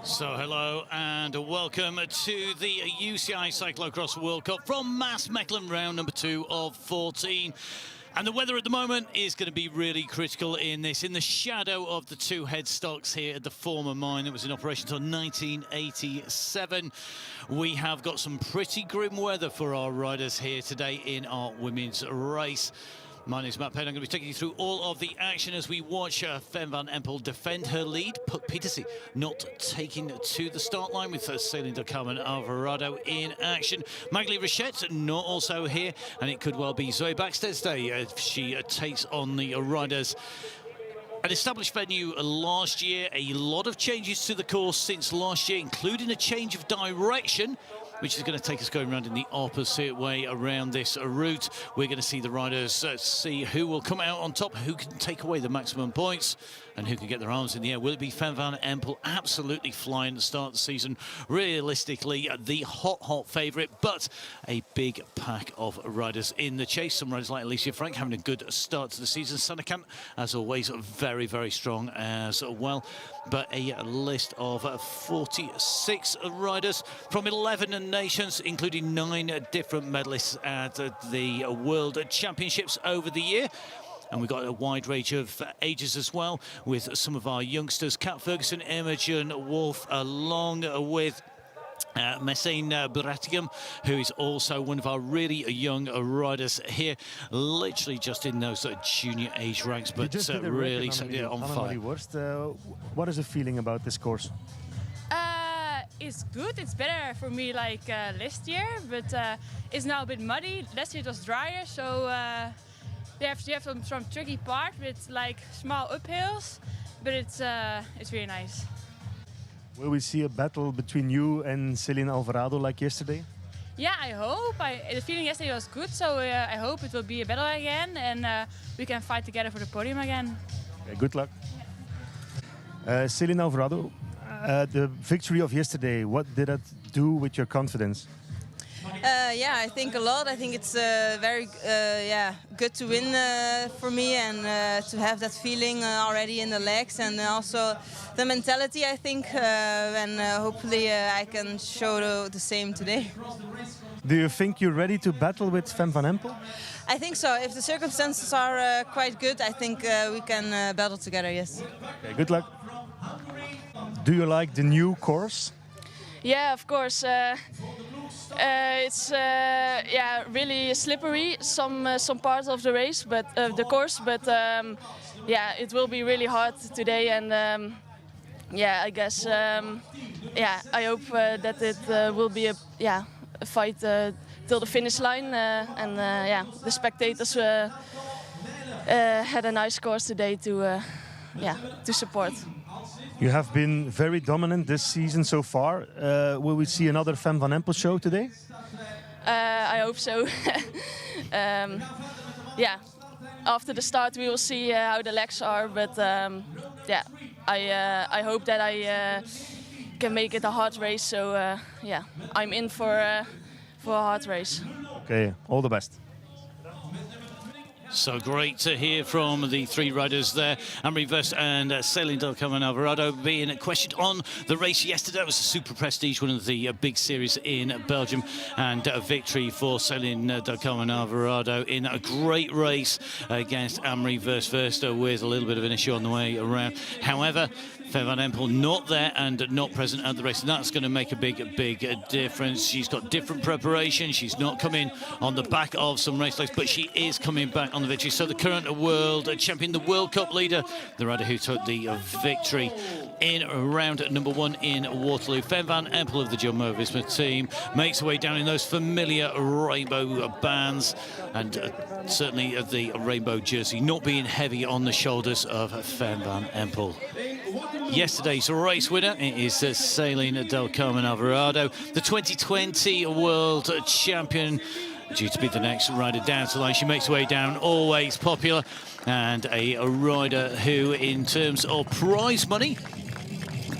So hello and welcome to the UCI Cyclo-cross World Cup from Maasmechelen, round number 2 of 14. And the weather at the moment is going to be really critical in this, in the shadow of the 2 headstocks here at the former mine that was in operation until 1987. We have got some pretty grim weather for our riders here today in our women's race. My name is Matt Penn. I'm going to be taking you through all of the action as we watch Fem van Empel defend her lead. Puk Pieterse not taking to the start line with Celine de Carmen Alvarado in action. Magli Rochette not also here, and it could well be Zoe Baxter's day if she takes on the riders. An established venue last year, a lot of changes to the course since last year, including a change of direction, which is going to take us going around in the opposite way around this route. We're going to see the riders see who will come out on top, who can take away the maximum points, and who can get their arms in the air. Will it be Fem van Empel absolutely flying at the start of the season? Realistically, the hot favourite, but a big pack of riders in the chase. Some riders like Alicia Frank having a good start to the season. Sannekamp, as always, very, very strong as well. But a list of 46 riders from 11 nations, including 9 different medalists at the World Championships over the year. And we've got a wide range of ages as well, with some of our youngsters, Kat Ferguson, Imogen Wolf, along with Messine Buratigam, who is also one of our really young riders here, literally just in those junior age ranks, but really on fire. What is the feeling about this course? It's good. It's better for me like last year, but it's now a bit muddy. Last year it was drier, so you have some tricky part with like small uphills, but it's really nice. Will we see a battle between you and Celine Alvarado like yesterday? Yeah, I hope. The feeling yesterday was good, so I hope it will be a battle again, and we can fight together for the podium again. Okay, good luck. Celine Alvarado, the victory of yesterday, what did that do with your confidence? Yeah, I think a lot. I think it's very good to win for me, and to have that feeling already in the legs, and also the mentality, I think, and hopefully I can show the same today. Do you think you're ready to battle with Fem van Empel? I think so. If the circumstances are quite good, I think we can battle together, yes. Okay, good luck. Do you like the new course? Yeah, of course. It's really slippery some parts of the race, but the course. But yeah, it will be really hard today, and I guess I hope that it will be a fight till the finish line, and the spectators had a nice course today to support. You have been very dominant this season so far. Will we see another Fem van Empel show today? I hope so. After the start we will see how the legs are, but I hope that I can make it a hard race. So I'm in for a hard race. Okay, all the best. So great to hear from the 3 riders there. Anne-Marie Verst and Celine de Carmen Alvarado being questioned on the race yesterday. It was a super prestige, one of the big series in Belgium, and a victory for Celine de Carmen Alvarado in a great race against Anne-Marie Verst with a little bit of an issue on the way around. However, Fem van Empel not there and not present at the race, and that's going to make a big difference. She's got different preparation. She's not coming on the back of some race legs, but she is coming back on the victory. So the current world champion, the World Cup leader, the rider who took the victory in round number 1 in Waterloo, Fem van Empel of the Jumbo-Visma team, makes her way down in those familiar rainbow bands, and certainly the rainbow jersey not being heavy on the shoulders of Fem van Empel. Yesterday's race winner is Celine del Carmen Alvarado, the 2020 world champion, due to be the next rider down to the line. She makes her way down, always popular, and a rider who, in terms of prize money,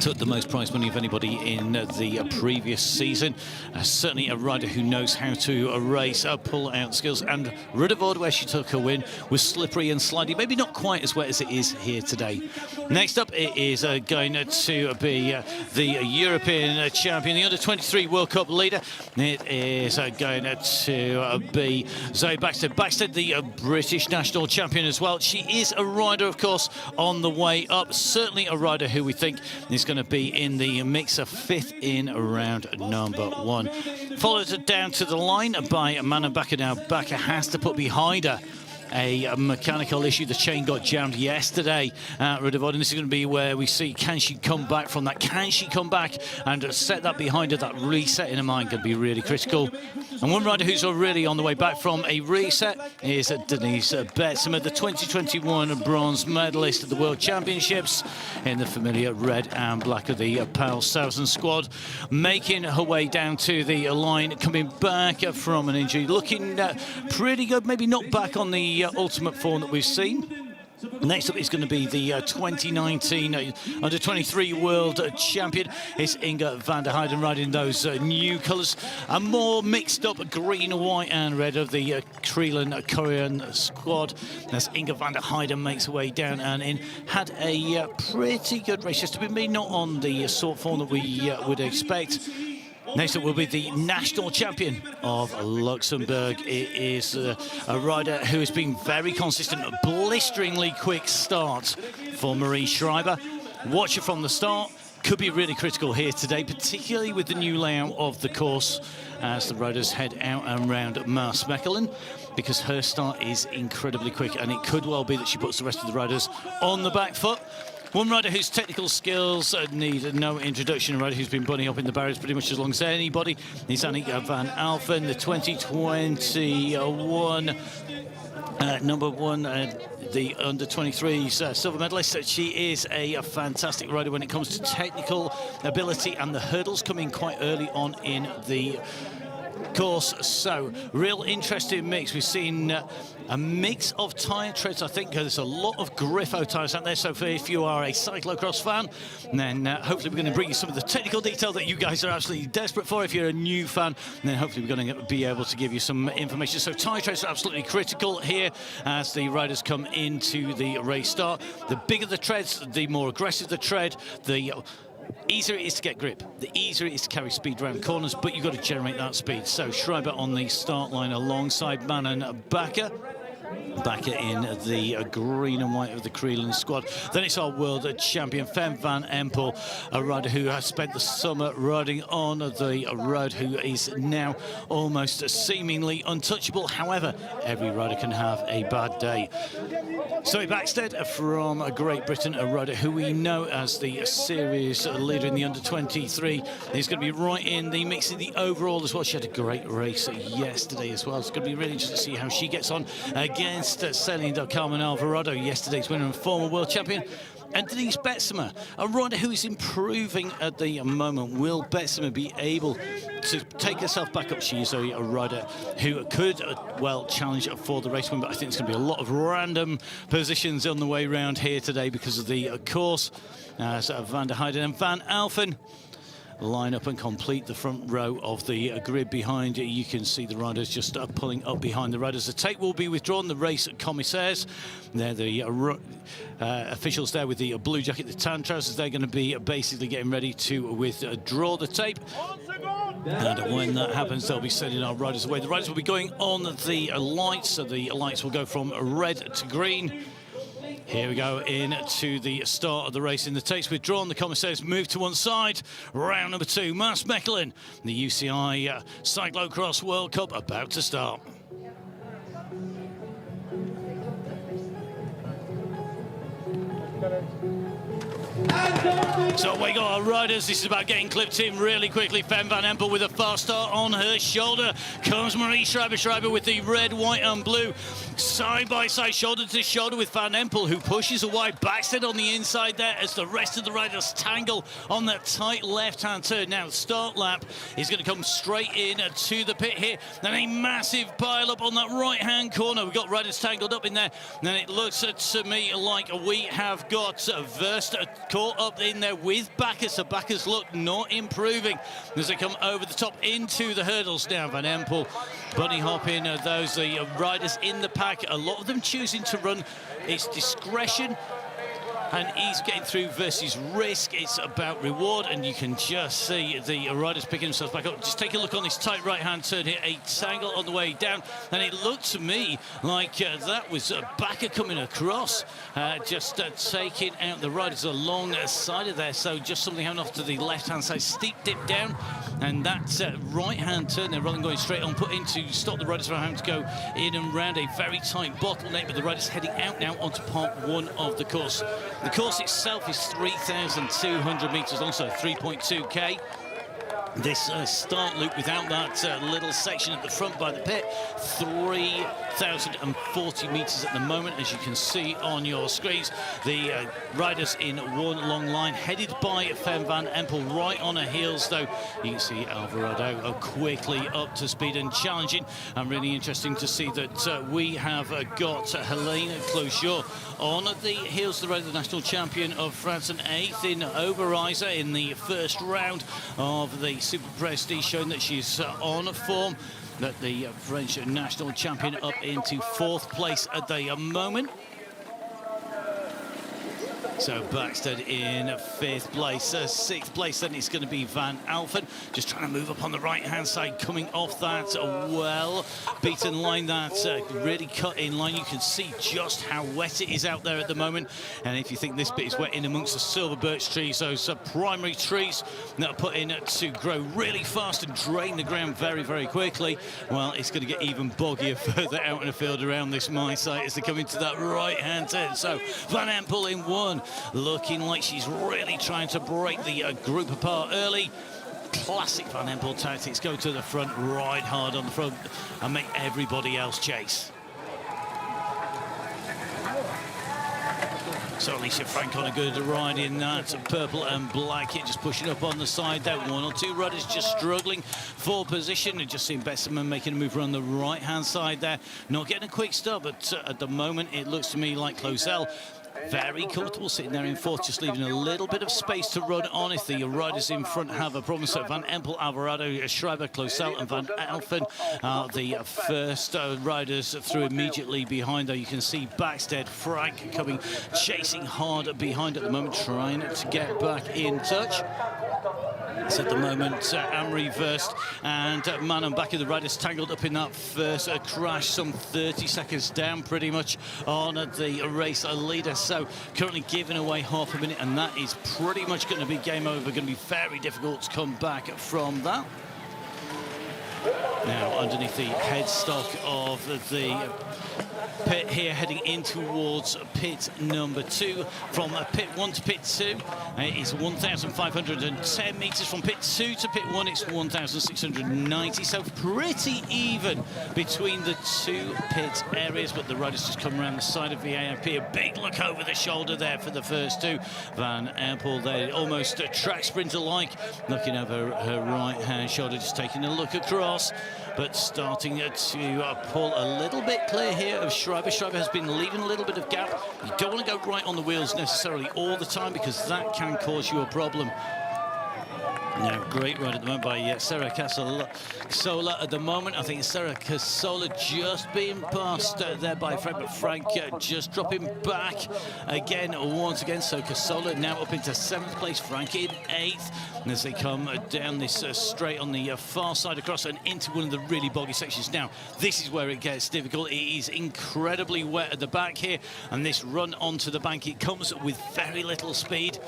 took the most prize money of anybody in the previous season. Certainly a rider who knows how to race, pull-out skills, and Ruddervoort, where she took her win, was slippery and slidey, maybe not quite as wet as it is here today. Next up, it is going to be the European champion, the under-23 World Cup leader. It is going to be Zoe Baxter. Baxter, the British national champion as well. She is a rider, of course, on the way up. Certainly a rider who we think is going to be in the mix of 5th in round number 1. Followed down to the line by Mana Bakker. Now Bakker has to put behind her a mechanical issue. The chain got jammed yesterday at Ruddervoort, and this is going to be where we see, can she come back from that? Can she come back and set that behind her? That reset in her mind can be really critical. And one rider who's already on the way back from a reset is Denise Betsema, the 2021 bronze medalist at the World Championships in the familiar red and black of the Pal Southern squad, making her way down to the line, coming back from an injury, looking pretty good, maybe not back on the ultimate form that we've seen. Next up is going to be the 2019 under-23 world champion. It's Inga van der Heijden riding those new colours. A more mixed up green, white and red of the Kreelan Korean squad. As Inga van der Heijden makes her way down and in. Had a pretty good race yesterday, maybe not on the sort of form that we would expect. Next up will be the national champion of Luxembourg. It is a rider who has been very consistent, a blisteringly quick start for Marie Schreiber. Watch her from the start. Could be really critical here today, particularly with the new layout of the course as the riders head out and round Maasmechelen, because her start is incredibly quick, and it could well be that she puts the rest of the riders on the back foot. One rider whose technical skills need no introduction, a rider who's been bunning up in the barriers pretty much as long as anybody, is Annika van Alphen, the 2021 number 1, the under-23s silver medalist. She is a fantastic rider when it comes to technical ability, and the hurdles come in quite early on in the course. So real interesting mix. We've seen a mix of tyre treads. I think there's a lot of Griffo tyres out there, so if you are a cyclocross fan, then hopefully we're going to bring you some of the technical detail that you guys are absolutely desperate for. If you're a new fan, then hopefully we're going to be able to give you some information. So tyre treads are absolutely critical here as the riders come into the race start. The bigger the treads, the more aggressive the tread, the easier it is to get grip, the easier it is to carry speed around corners, but you've got to generate that speed. So Schreiber on the start line alongside Manon Bakker. Bakker in the green and white of the Kreelan squad. Then it's our world champion, Fem van Empel, a rider who has spent the summer riding on the road, who is now almost seemingly untouchable. However, every rider can have a bad day. Zoe Baxter from Great Britain, a rider who we know as the series leader in the under-23. He's going to be right in the mix in the overall as well. She had a great race yesterday as well. It's going to be really interesting to see how she gets on against Celine del Carmen Alvarado, yesterday's winner and former world champion. And Denise Betsema, a rider who is improving at the moment. Will Betsema be able to take herself back up? She is a rider who could, well, challenge for the race win, but I think there's going to be a lot of random positions on the way round here today because of the course. Van der Heijden and Van Alphen line up and complete the front row of the grid behind you. You can see the riders just pulling up behind the riders. The tape will be withdrawn. The race commissaires, they're the officials there with the blue jacket, the tan trousers. They're going to be basically getting ready to withdraw the tape. And when that happens, they'll be sending our riders away. The riders will be going on the lights, so the lights will go from red to green. Here we go into the start of the race. In the tapes withdrawn, the commissaires move to one side. Round number 2, Maasmechelen, the UCI Cyclo-cross World Cup about to start. So we got our riders. This is about getting clipped in really quickly. Fem van Empel with a fast start on her shoulder. Comes Marie Schreiber with the red, white and blue. Side by side, shoulder to shoulder with Van Empel, who pushes away. Backstead on the inside there as the rest of the riders tangle on that tight left-hand turn. Now, start lap is going to come straight in to the pit here. Then a massive pile up on that right-hand corner. We've got riders tangled up in there. Then it looks to me like we have got Verst caught up in there with Bacchus. So Bacchus look not improving as they come over the top into the hurdles now. Van Empel bunny hopping those riders in the pack. A lot of them choosing to run. It's discretion and ease getting through versus risk. It's about reward, and you can just see the riders picking themselves back up. Just take a look on this tight right-hand turn here, a tangle on the way down, and it looked to me like that was Backer coming across, just taking out the riders along the side of there. So just something happening off to the left-hand side, steep dip down, and that right-hand turn there, rather than going straight on, put in to stop the riders from having to go in and round a very tight bottleneck, but the riders heading out now onto part one of the course. The course itself is 3,200 metres long, so 3.2k. This start loop without that little section at the front by the pit, 3,040 metres at the moment, as you can see on your screens. The riders in one long line, headed by Fem van Empel right on her heels, though. You can see Alvarado quickly up to speed and challenging. And really interesting to see that we have got Helene Clochot on the heels of the road, the national champion of France, and 8th in Oberreiser in the first round of the Super Prestige, showing that she's on form. That the French national champion up into 4th place at the moment. So Backstead in 5th place. 6th place then it's going to be Van Alphen, just trying to move up on the right-hand side, coming off that well-beaten line, that really cut-in line. You can see just how wet it is out there at the moment. And if you think this bit is wet in amongst the silver birch trees, those primary trees that are put in to grow really fast and drain the ground very, very quickly, well, it's going to get even boggier further out in the field around this mine site as they come into that right-hand turn. So Van Empel in 1. Looking like she's really trying to break the group apart early. Classic Van Empel tactics, go to the front, ride hard on the front and make everybody else chase. So Alicia Frank on a good ride in that purple and black kit, just pushing up on the side there. 1 or 2 riders just struggling for position, and just seeing Besserman making a move around the right-hand side there. Not getting a quick start, but at the moment it looks to me like Closel very comfortable sitting there in 4th, just leaving a little bit of space to run on if the riders in front have a problem. So Van Empel, Alvarado, Schreiber, Closel and Van Alphen are the first riders through immediately behind, though. You can see Backstead, Frank coming, chasing hard behind at the moment, trying to get back in touch. So at the moment, Amri Verst and Manon back of the riders tangled up in that first crash, some 30 seconds down pretty much on the race leader. So currently giving away half a minute, and that is pretty much going to be game over. Going to be very difficult to come back from that. Now underneath the headstock of the pit here, heading in towards pit number 2. From pit 1 to pit 2 it's 1,510 metres. From pit 2 to pit 1 it's 1,690, so pretty even between the 2 pit areas, but the riders just come around the side of the AMP. A big look over the shoulder there for the first 2. Van Empel there, almost track sprinter-like, looking over her right-hand shoulder, just taking a look across, but starting to pull a little bit clear here of Schreiber. Schreiber has been leaving a little bit of gap. You don't want to go right on the wheels necessarily all the time, because that can cause you a problem. Now, great ride at the moment by Sarah Casola at the moment. I think Sarah Casola just being passed there by Frank, but Frank just dropping back again once again. So Casola now up into 7th place, Frank in 8th. And as they come down this straight on the far side across and into one of the really boggy sections. Now, this is where it gets difficult. It is incredibly wet at the back here, and this run onto the bank, it comes with very little speed.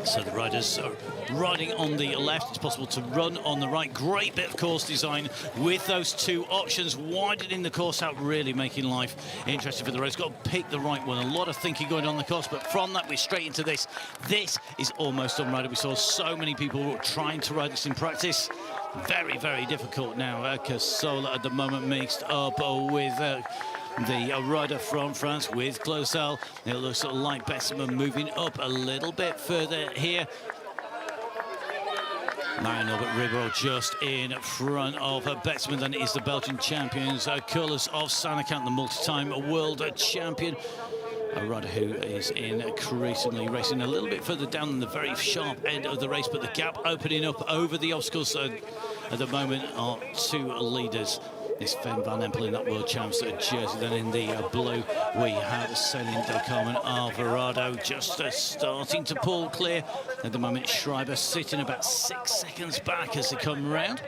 So the riders are riding on the left. It's possible to run on the right. Great bit of course design with those two options, widening the course out, really making life interesting for the riders. Got to pick the right one. A lot of thinking going on the course, but from that we're straight into this. This is almost unrideable. We saw so many people trying to ride this in practice. Very, very difficult now. Cassola at the moment mixed up with the rider from France with Clausel. It looks like Bessemer moving up a little bit further here. Marie-Norbert Ribeiro just in front of Bessemer. Then is the Belgian champions, Carlos of Sannekamp, the multi-time world champion. A rider who is increasingly racing a little bit further down than the very sharp end of the race, but the gap opening up over the obstacles at the moment are two leaders. It's Van Empel in that World Champs jersey. Then in the blue, we have Celine de Carmen Alvarado just starting to pull clear. At the moment, Schreiber sitting about 6 seconds back as they come round.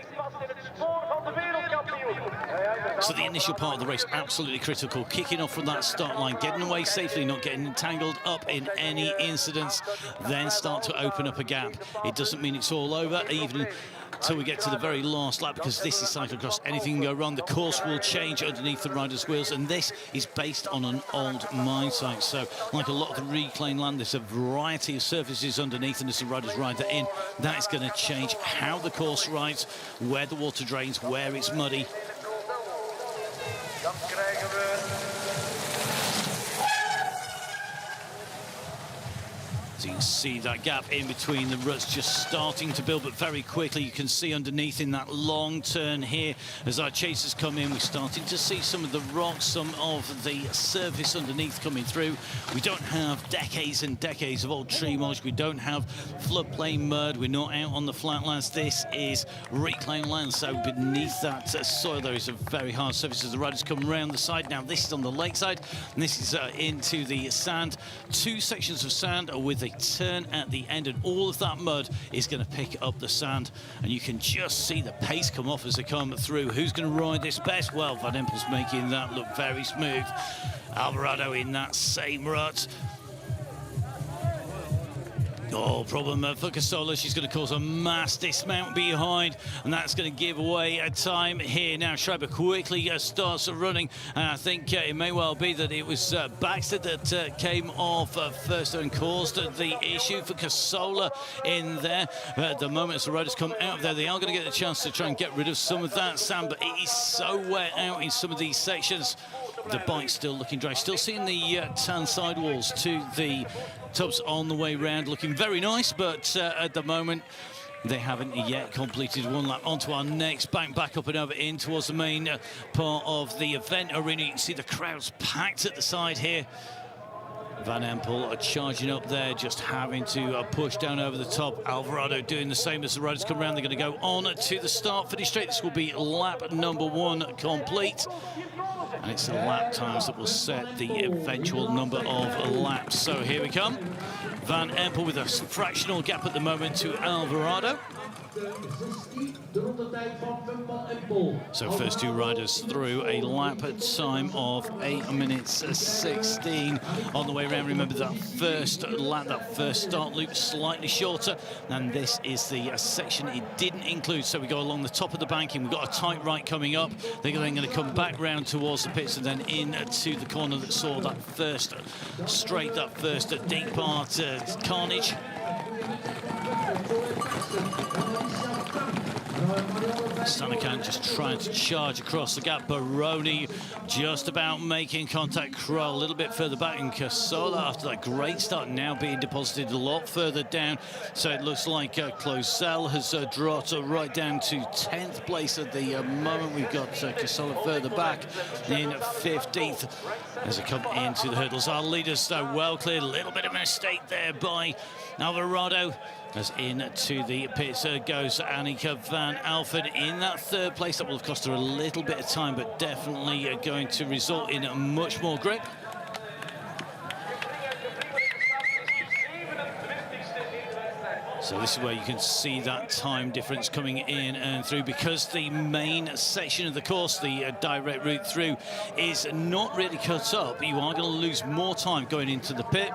So the initial part of the race, absolutely critical. Kicking off from that start line, getting away safely, not getting entangled up in any incidents, then start to open up a gap. It doesn't mean it's all over, even until we get to the very last lap, because this is cyclocross. Anything can go wrong. The course will change underneath the riders' wheels, and this is based on an old mine site. So, like a lot of the reclaimed land, there's a variety of surfaces underneath, and as the riders ride that in, that is going to change how the course rides, where the water drains, where it's muddy. So you can see that gap in between the ruts just starting to build, but very quickly you can see underneath in that long turn here as our chasers come in, we're starting to see some of the rocks, some of the surface underneath coming through. We don't have decades and decades of old tree mulch, we don't have floodplain mud, we're not out on the flatlands. This is reclaimed land, so beneath that soil there is a very hard surface as the riders come around the side. Now this is on the lakeside, and this is into the sand. Two sections of sand with a turn at the end, and all of that mud is going to pick up the sand, and you can just see the pace come off as they come through. Who's going to ride this best? Well, Van Empel's making that look very smooth. Alvarado in that same rut. Oh, problem for Cassola. She's going to cause a mass dismount behind, and that's going to give away a time here. Now Schreiber quickly starts running, and I think it may well be that it was Baxter that came off first and caused the issue for Cassola in there. But at the moment, as the riders come out of there, they are going to get a chance to try and get rid of some of that sand, but it is so wet out in some of these sections. The bike's still looking dry. Still seeing the tan sidewalls to the tubs on the way round, looking very nice, but at the moment they haven't yet completed one lap. Onto our next bank, back up and over in towards the main part of the event arena. You can see the crowds packed at the side here. Van Empel are charging up there, just having to push down over the top. Alvarado doing the same as the riders come around. They're going to go on to the start finish straight. This will be lap number 1 complete. And it's the lap times that will set the eventual number of laps. So here we come. Van Empel with a fractional gap at the moment to Alvarado. So first two riders through, a lap at time of 8 minutes 16 on the way around. Remember that first lap, that first start loop, slightly shorter, and this is the section it didn't include. So we go along the top of the banking, we've got a tight right coming up. They're then going to come back round towards the pits and then in to the corner that saw that first straight, that first deep part carnage. Sannekamp just trying to charge across the gap. Baroni just about making contact. Kroll a little bit further back, and Cassola, after that great start, now being deposited a lot further down. So it looks like Clausel has dropped right down to 10th place at the moment. We've got Cassola further back in 15th as they come into the hurdles. Our leaders, though, well cleared. A little bit of a mistake there by Alvarado. As into the pits goes Annika van Alphen in that third place. That will have cost her a little bit of time, but definitely going to result in much more grip. So this is where you can see that time difference coming in and through, because the main section of the course, the direct route through, is not really cut up. You are going to lose more time going into the pit.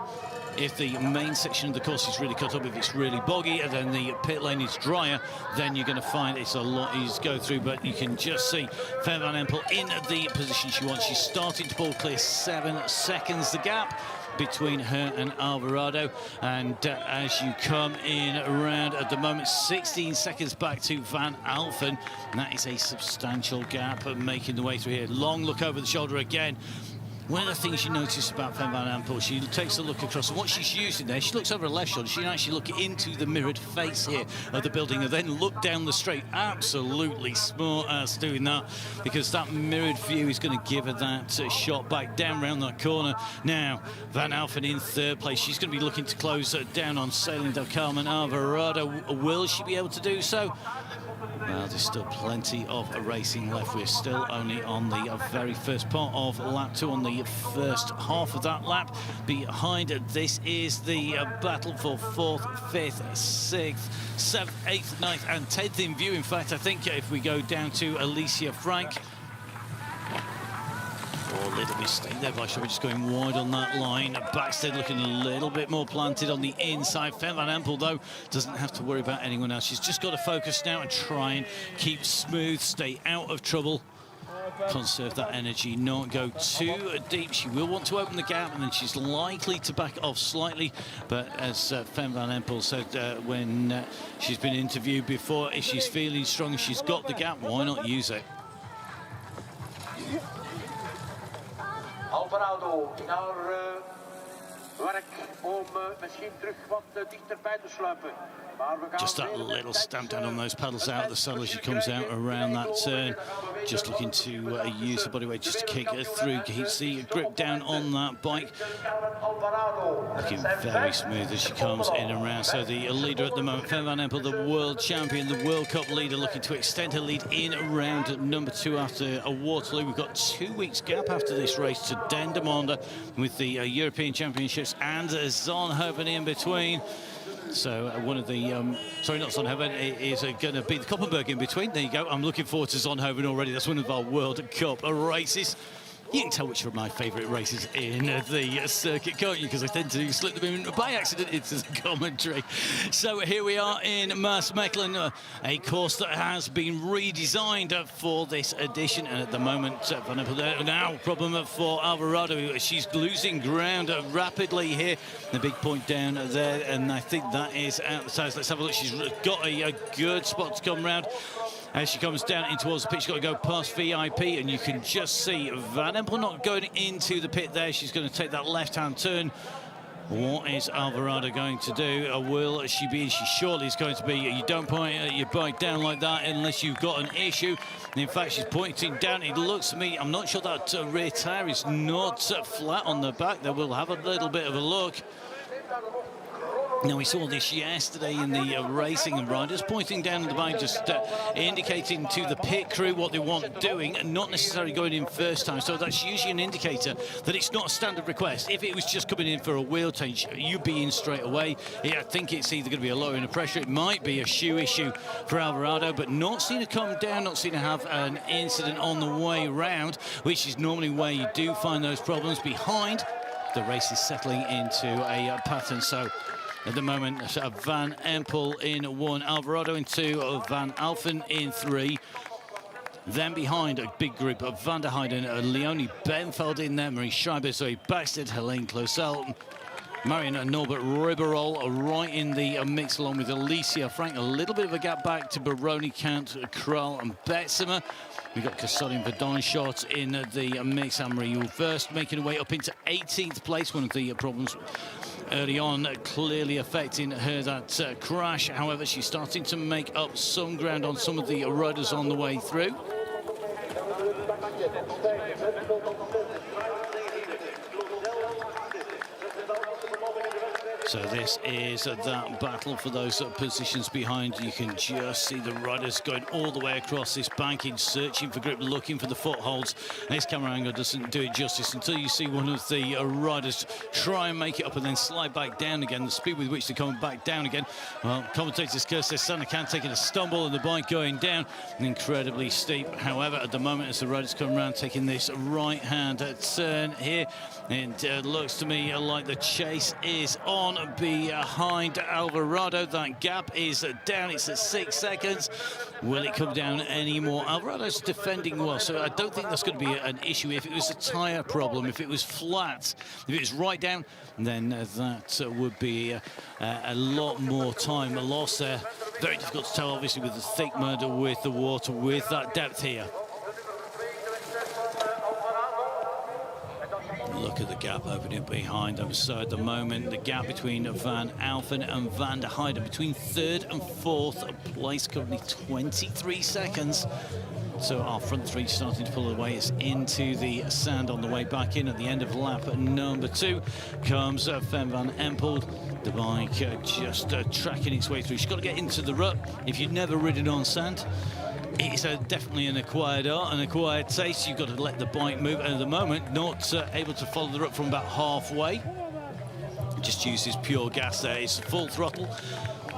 if the main section of the course is really cut up, if it's really boggy, and then the pit lane is drier, then you're going to find it's a lot easier to go through. But you can just see Femke van Empel in the position she wants. She's starting to ball clear, 7 seconds the gap between her and Alvarado, and as you come in around at the moment, 16 seconds back to Van Alphen, and that is a substantial gap making the way through here. Long look over the shoulder again. One of the things you notice about Femke van Empel, she takes a look across, and what she's using there, she looks over her left shoulder, she can actually look into the mirrored face here of the building and then look down the straight. Absolutely smart ass doing that, because that mirrored view is going to give her that shot back down round that corner. Now, Van Alphen in 3rd place. She's going to be looking to close down on Ceylin del Carmen Alvarado. Will she be able to do so? Well, there's still plenty of racing left. We're still only on the very first part of lap 2, on the first half of that lap. Behind this is the battle for 4th, 5th, 6th, 7th, 8th, 9th and 10th in view. In fact, I think if we go down to Alicia Frank, a little mistake there by Shabba, just going wide on that line. Backstead looking a little bit more planted on the inside. Femke van Empel, though, doesn't have to worry about anyone else. She's just got to focus now and try and keep smooth, stay out of trouble, conserve that energy, not go too deep. She will want to open the gap, and then she's likely to back off slightly. But as Femke van Empel said when she's been interviewed before, if she's feeling strong, she's got the gap, why not use it? Alvarado naar werk om misschien terug wat dichterbij te sluipen. Just that little stamp down on those pedals out of the saddle as she comes out around that turn. Just looking to use the body weight just to kick her through. Keeps the grip down on that bike. Looking very smooth as she comes in and around. So the leader at the moment, Femke van Empel, the world champion, the World Cup leader, looking to extend her lead in round number 2 after a Waterloo. We've got 2 weeks gap after this race to Dendermonde with the European Championships and Zonhoven in between. So one of the, sorry, not Zonhoven, it is going to be the Koppenberg in between. There you go. I'm looking forward to Zonhoven already. That's one of our World Cup races. You can tell which are my favourite races in the circuit, can't you? Because I tend to slip them in by accident into the commentary. So here we are in Maasmechelen, a course that has been redesigned for this edition. And at the moment, Van Empel now problem for Alvarado. She's losing ground rapidly here. The big point down there, and I think that is outside. Let's have a look. She's got a good spot to come round. As she comes down in towards the pit, she's got to go past VIP, and you can just see Van Empel not going into the pit there. She's going to take that left-hand turn. What is Alvarado going to do? Will she be? She surely is going to be. You don't point your bike down like that unless you've got an issue. And in fact, she's pointing down. It looks to me, I'm not sure that rear tyre is not flat on the back. There will have a little bit of a look. Now, we saw this yesterday in the racing, and riders pointing down at the bike, just indicating to the pit crew what they want doing, and not necessarily going in first time. So that's usually an indicator that it's not a standard request. If it was just coming in for a wheel change, you'd be in straight away. I think it's either going to be a lowering of pressure, it might be a shoe issue for Alvarado, but not seen her come down, not seen her have an incident on the way round, which is normally where you do find those problems. Behind, the race is settling into a pattern. So at the moment, Van Empel in 1, Alvarado in 2, Van Alphen in 3. Then behind, a big group of Van der Heijden, Leonie Benveld in there, Marie Schreiber, Zoe Backstead, Helene Clausel, Marion and Norbert Riberol right in the mix, along with Alicia Frank. A little bit of a gap back to Baroni, Count, Kral and Betzemer. We've got Cassolian Verdonschot in the mix. Anne-Marie Ulverst making her way up into 18th place. One of the problems early on clearly affecting her, that crash. However, she's starting to make up some ground on some of the riders on the way through. So this is that battle for those positions behind. You can just see the riders going all the way across this banking, searching for grip, looking for the footholds. This camera angle doesn't do it justice until you see one of the riders try and make it up and then slide back down again. The speed with which they're coming back down again. Well, commentators curse their son can taking a stumble and the bike going down. Incredibly steep. However, at the moment, as the riders come around, taking this right-hand turn here, it looks to me like the chase is on behind Alvarado. That gap is down. It's at 6 seconds. Will it come down anymore? Alvarado's defending well, so I don't think that's going to be an issue. If it was a tyre problem, if it was flat, if it was right down, then that would be a lot more time lost there. Very difficult to tell, obviously, with the thick mud, with the water, with that depth here. Look at the gap opening behind them. So at the moment, the gap between Van Alphen and Van der Heijden, between third and fourth place, currently 23 seconds. So our front three starting to pull away. It's into the sand on the way back in. At the end of lap number 2 comes Fem van Empel. The bike just tracking its way through. She's got to get into the rut. If you've never ridden on sand, it's definitely an acquired art, an acquired taste. You've got to let the bike move. And at the moment, not able to follow the rut from about halfway. Just uses pure gas there. It's full throttle.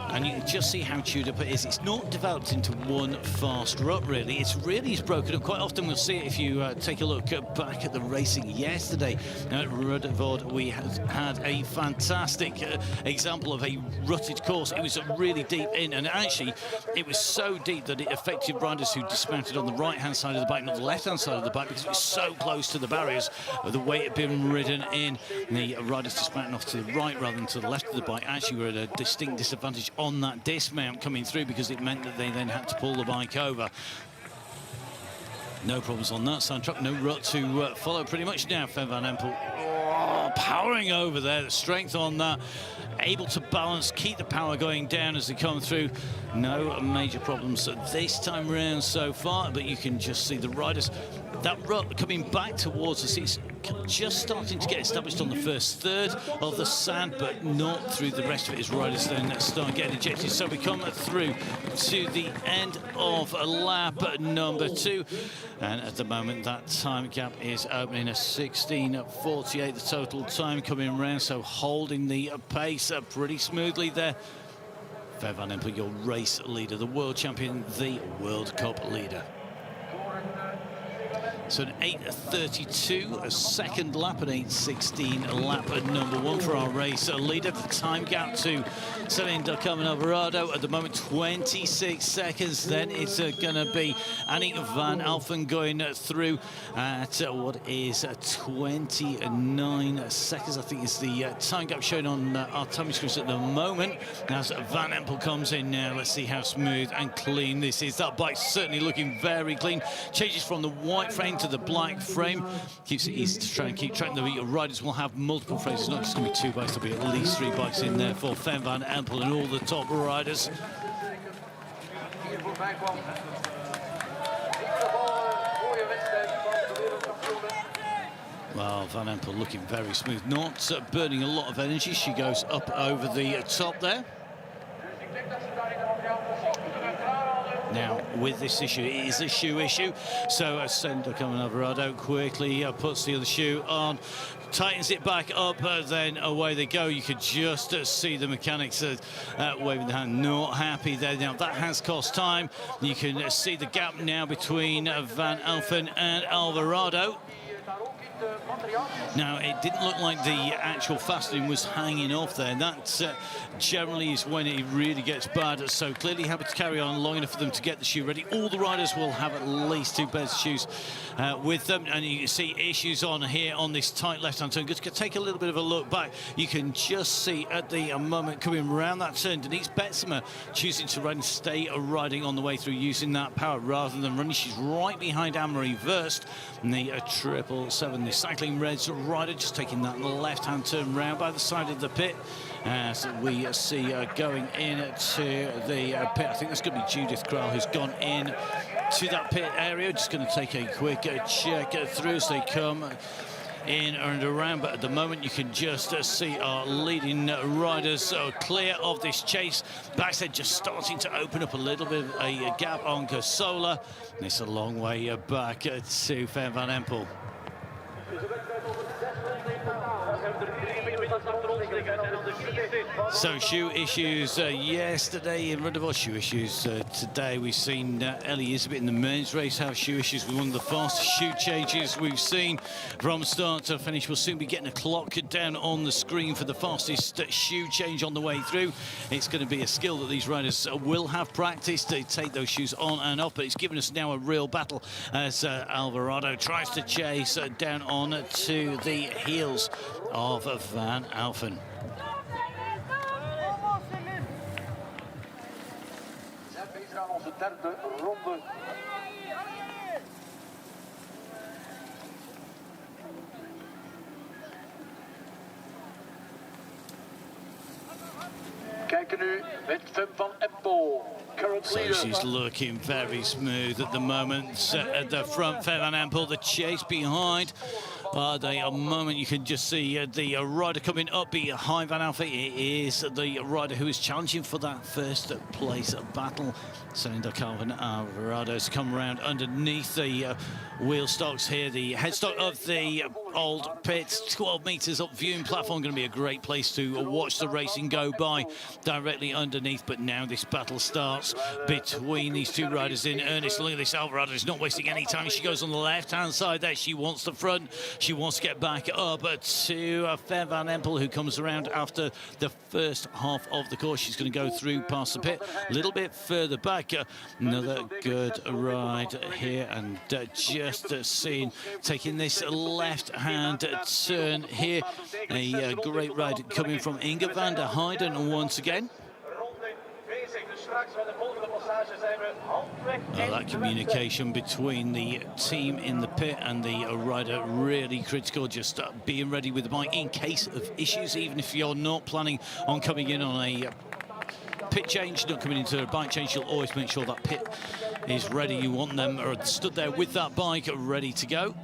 And you can just see how chewed up it is. It's not developed into one fast rut, really. It's broken up. Quite often we'll see it if you take a look back at the racing yesterday at Ruddervoort. We had a fantastic example of a rutted course. It was really deep in, and actually it was so deep that it affected riders who dismounted on the right-hand side of the bike, not the left-hand side of the bike, because it was so close to the barriers of the way it had been ridden in. The riders dismounting off to the right rather than to the left of the bike actually were at a distinct disadvantage on that dismount coming through, because it meant that they then had to pull the bike over. No problems on that side truck, no rut to follow pretty much now. Fem van Empel powering over there, the strength on that, able to balance, keep the power going down as they come through. No major problems this time round so far, but you can just see the riders, that rut coming back towards us. It's just starting to get established on the first third of the sand, but not through the rest of it as riders then start getting ejected. So we come through to the end of lap number 2, and at the moment that time gap is opening at 16:48, the total time coming around, so holding the pace pretty smoothly there. Fem van Empel, your race leader, the world champion, the World Cup leader. So an 8:32, a second lap, an 8:16 lap at number 1 for our race leader. The time gap to Celine Dacum and Alvarado at the moment 26 seconds. Then it's going to be Annie van Alphen going through at what is 29 seconds. I think is the time gap shown on our timing screens at the moment. As Van Empel comes in now, let's see how smooth and clean this is. That bike's certainly looking very clean. Changes from the white frame to the black frame. Keeps it easy to try and keep track. The riders will have multiple frames. It's not just going to be 2 bikes, there'll be at least 3 bikes in there for Fem van Empel and all the top riders. Well, Van Empel looking very smooth, not burning a lot of energy. She goes up over the top there. Now, with this issue, it is a shoe issue. So, Sender coming Alvarado quickly puts the other shoe on, tightens it back up, then away they go. You could just see the mechanics waving the hand, not happy there. Now, that has cost time. You can see the gap now between Van Alphen and Alvarado. Now, it didn't look like the actual fastening was hanging off there. That generally is when it really gets bad. So clearly happy to carry on long enough for them to get the shoe ready. All the riders will have at least 2 pairs of shoes with them. And you can see issues on here on this tight left-hand turn. Just take a little bit of a look back. You can just see at the moment coming around that turn, Denise Betzemer choosing to run, stay riding on the way through, using that power rather than running. She's right behind Anne-Marie Verst, and the 777, the Cycling Reds rider, just taking that left-hand turn round by the side of the pit. As we see going into the pit, I think that's going to be Judith Kral who's gone in to that pit area. Just going to take a quick check through as they come in and around, but at the moment you can just see our leading riders clear of this chase. Backstage just starting to open up a little bit of a gap on Casola. It's a long way back to Van Empel. So shoe issues yesterday in Rundeveld, shoe issues today. We've seen Ellie Isabet in the men's race have shoe issues with one of the fastest shoe changes we've seen from start to finish. We'll soon be getting a clock down on the screen for the fastest shoe change on the way through. It's going to be a skill that these riders will have practiced to take those shoes on and off, but it's given us now a real battle as Alvarado tries to chase down on to the heels of Van Alphen. Derde ronde. Kijken nu met Fem van Empel. So she's looking very smooth at the moment. At the front, Fem van Empel, the chase behind. A moment you can just see the rider coming up behind Van Alphen. It is the rider who is challenging for that first place battle. Celinda Calvin Alvarado's come around underneath the wheel stocks here. The headstock of the old pits, 12 meters up viewing platform. Going to be a great place to watch the racing go by directly underneath. But now this battle starts between these two riders in earnest. Look at this, Alvarado is not wasting any time. She goes on the left-hand side there. She wants the front. She wants to get back up to Fem van Empel, who comes around after the first half of the course. She's going to go through past the pit, a little bit further back. Another good ride here, and just seen taking this left-hand turn here. A great ride coming from Inge van der Heijden once again. That communication between the team in the pit and the rider really critical, just being ready with the bike in case of issues, even if you're not planning on coming in on a pit change, not coming into a bike change. You'll always make sure that pit is ready. You want them stood there with that bike ready to go.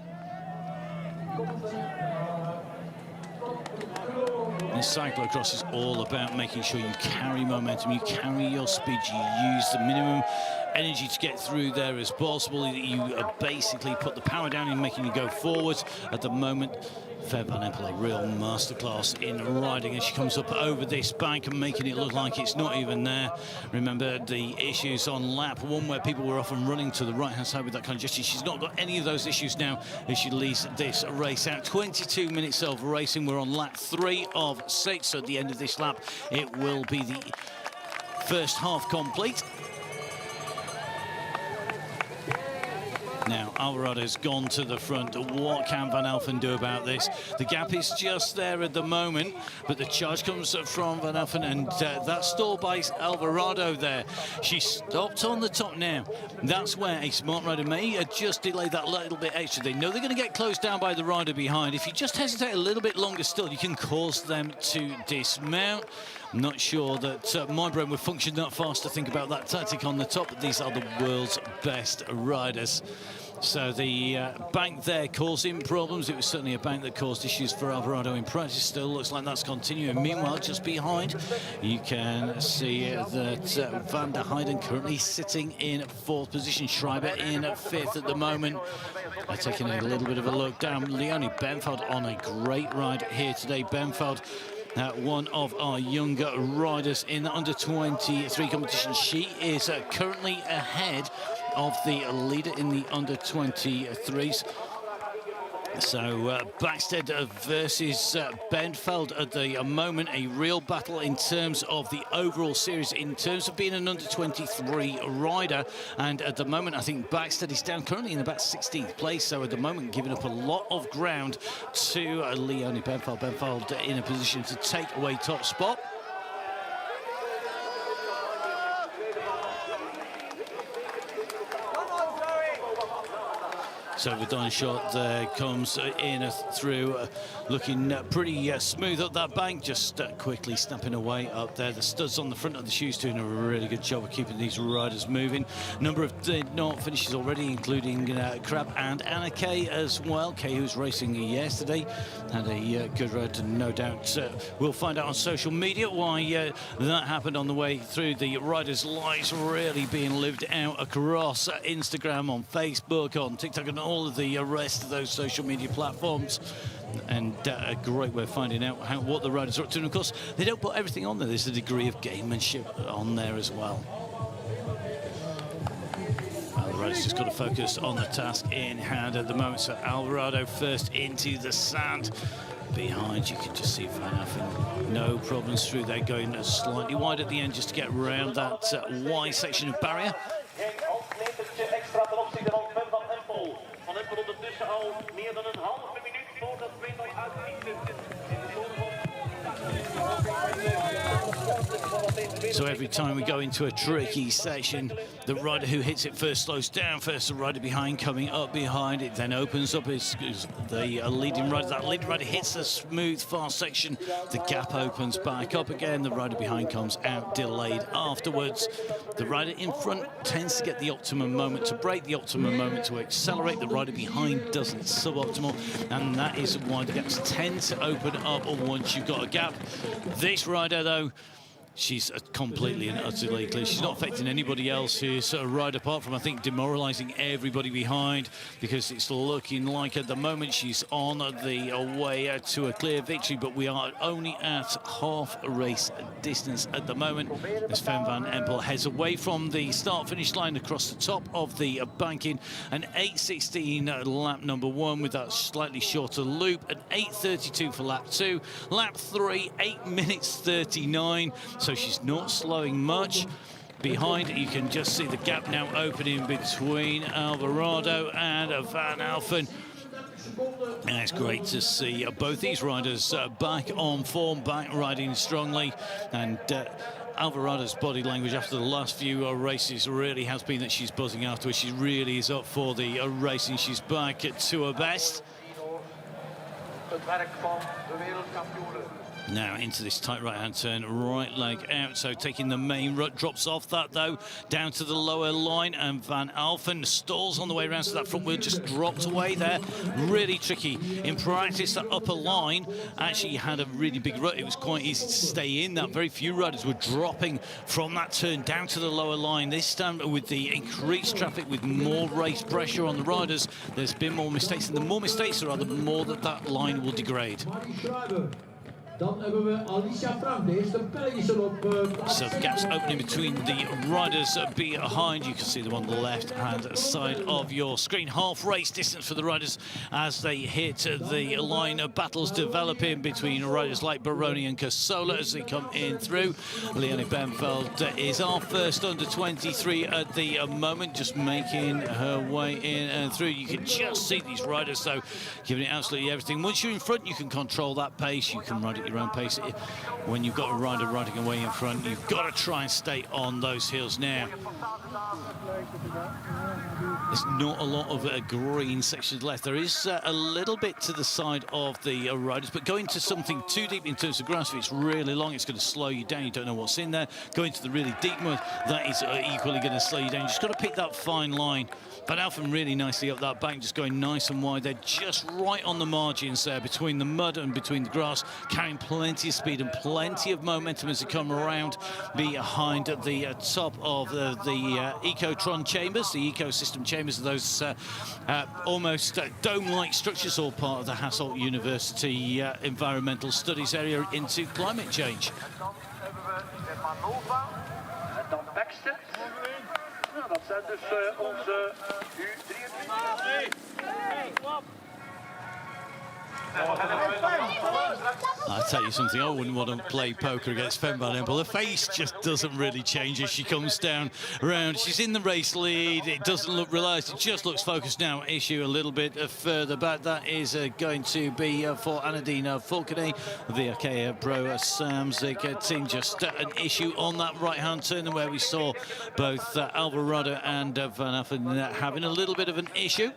And cyclocross is all about making sure you carry momentum, you carry your speed, you use the minimum energy to get through there as possible. You basically put the power down in making you go forwards. At the moment, Fem van Empel, a real masterclass in riding as she comes up over this bank and making it look like it's not even there. Remember the issues on lap 1 where people were often running to the right-hand side with that congestion. She's not got any of those issues now as she leads this race out. 22 minutes of racing. We're on lap 3 of 6. So at the end of this lap, it will be the first half complete. Now, Alvarado's gone to the front. What can Van Alphen do about this? The gap is just there at the moment, but the charge comes from Van Alphen, and that stall by Alvarado there. She stopped on the top now. That's where a smart rider may just delay that little bit extra. They know they're going to get closed down by the rider behind. If you just hesitate a little bit longer still, you can cause them to dismount. I'm not sure that my brain would function that fast to think about that tactic on the top, but these are the world's best riders. So the bank there causing problems. It was certainly a bank that caused issues for Alvarado in practice. Still looks like that's continuing. Meanwhile, just behind, you can see that Van der Heijden currently sitting in 4th position. Schreiber in 5th at the moment. Taking a little bit of a look down. Leonie Benveld on a great ride here today. Benveld, one of our younger riders in the under-23 competition. She is currently ahead of the leader in the under-23s. So Backstead versus Benveld at the moment, a real battle in terms of the overall series, in terms of being an under-23 rider. And at the moment, I think Backstead is down currently in about 16th place. So at the moment, giving up a lot of ground to Leonie Benveld. Benveld in a position to take away top spot. So the dyno shot there comes in through, looking pretty smooth up that bank, just quickly snapping away up there. The studs on the front of the shoes doing a really good job of keeping these riders moving. Number of did-not finishes already, including Crab and Anna Kay as well. Kay, who's racing yesterday, had a good ride, no doubt. We'll find out on social media why that happened on the way through. The riders' lives really being lived out across Instagram, on Facebook, on TikTok, and all of the rest of those social media platforms. And a great way of finding out what the riders are up to. And of course, they don't put everything on there. There's a degree of gamemanship on there as well. The riders just got to focus on the task in hand at the moment. So Alvarado first into the sand. Behind, you can just see Van Affen, no problems through there, going slightly wide at the end just to get around that wide section of barrier. Extra ten opzichte van Sven van Empel. Van Empel ondertussen al meer dan een halve minuut voordat tweetal uitgelicht is. So every time we go into a tricky section, the rider who hits it first slows down first, the rider behind coming up behind, it then opens up as the leading rider. That leading rider hits the smooth, fast section, the gap opens back up again, the rider behind comes out delayed afterwards. The rider in front tends to get the optimum moment to brake, the optimum moment to accelerate. The rider behind doesn't, suboptimal, and that is why the gaps tend to open up once you've got a gap. This rider, though, she's completely and utterly clear. She's not affecting anybody else here. So right apart from, I think, demoralising everybody behind, because it's looking like at the moment she's on the way to a clear victory. But we are only at half a race distance at the moment as Sven van Empel heads away from the start-finish line across the top of the banking. An 8:16 lap number one with that slightly shorter loop. An 8:32 for lap two. Lap three, 8 minutes 39. So she's not slowing much. Behind, you can just see the gap now opening between Alvarado and Van Affen. And it's great to see both these riders back on form, back riding strongly. And Alvarado's body language after the last few races really has been that she's buzzing afterwards. She really is up for the racing. She's back to her best. Now into this tight right-hand turn, right leg out, so taking the main rut, drops off that though, down to the lower line, and Van Affen stalls on the way around, so that front wheel just dropped away there. Really tricky. In practice, that upper line actually had a really big rut. It was quite easy to stay in that. Very few riders were dropping from that turn down to the lower line. This time, with the increased traffic, with more race pressure on the riders, there's been more mistakes, and the more mistakes there are, the more that line will degrade. Dan hebben we Alicia Frank, de eerste Belgische op. So the gaps opening between the riders behind. You can see them on the left-hand side of your screen. Half race distance for the riders as they hit the line of battles developing between riders like Baroni and Casola as they come in through. Leonie Benveld is our first under 23 at the moment, just making her way in and through. You can just see these riders, though, giving it absolutely everything. Once you're in front, you can control that pace. You can ride at your own pace. When you've got a rider riding away in front, you've got to try and stay on those heels now. There's not a lot of green sections left. There is a little bit to the side of the riders, but going to something too deep in terms of grass, if it's really long, it's going to slow you down. You don't know what's in there. Going to the really deep mud, that is equally going to slow you down. You just got to pick that fine line. Van Affen really nicely up that bank, just going nice and wide. They're just right on the margins there between the mud and between the grass, carrying plenty of speed and plenty of momentum as they come around behind the top of the Ecotron chambers, the ecosystem chambers of those almost dome-like structures, all part of the Hasselt University environmental studies area into climate change. Dat zijn dus onze U23. I'll tell you something, I wouldn't want to play poker against Sven van Empel. Her face just doesn't really change as she comes down around. She's in the race lead. It doesn't look realised. It just looks focused now. Issue a little bit further back. That is going to be for Anadina Volkene, the Arkea Pro Samsic team. Just an issue on that right-hand turn where we saw both Alvarado and Van Affen having a little bit of an issue.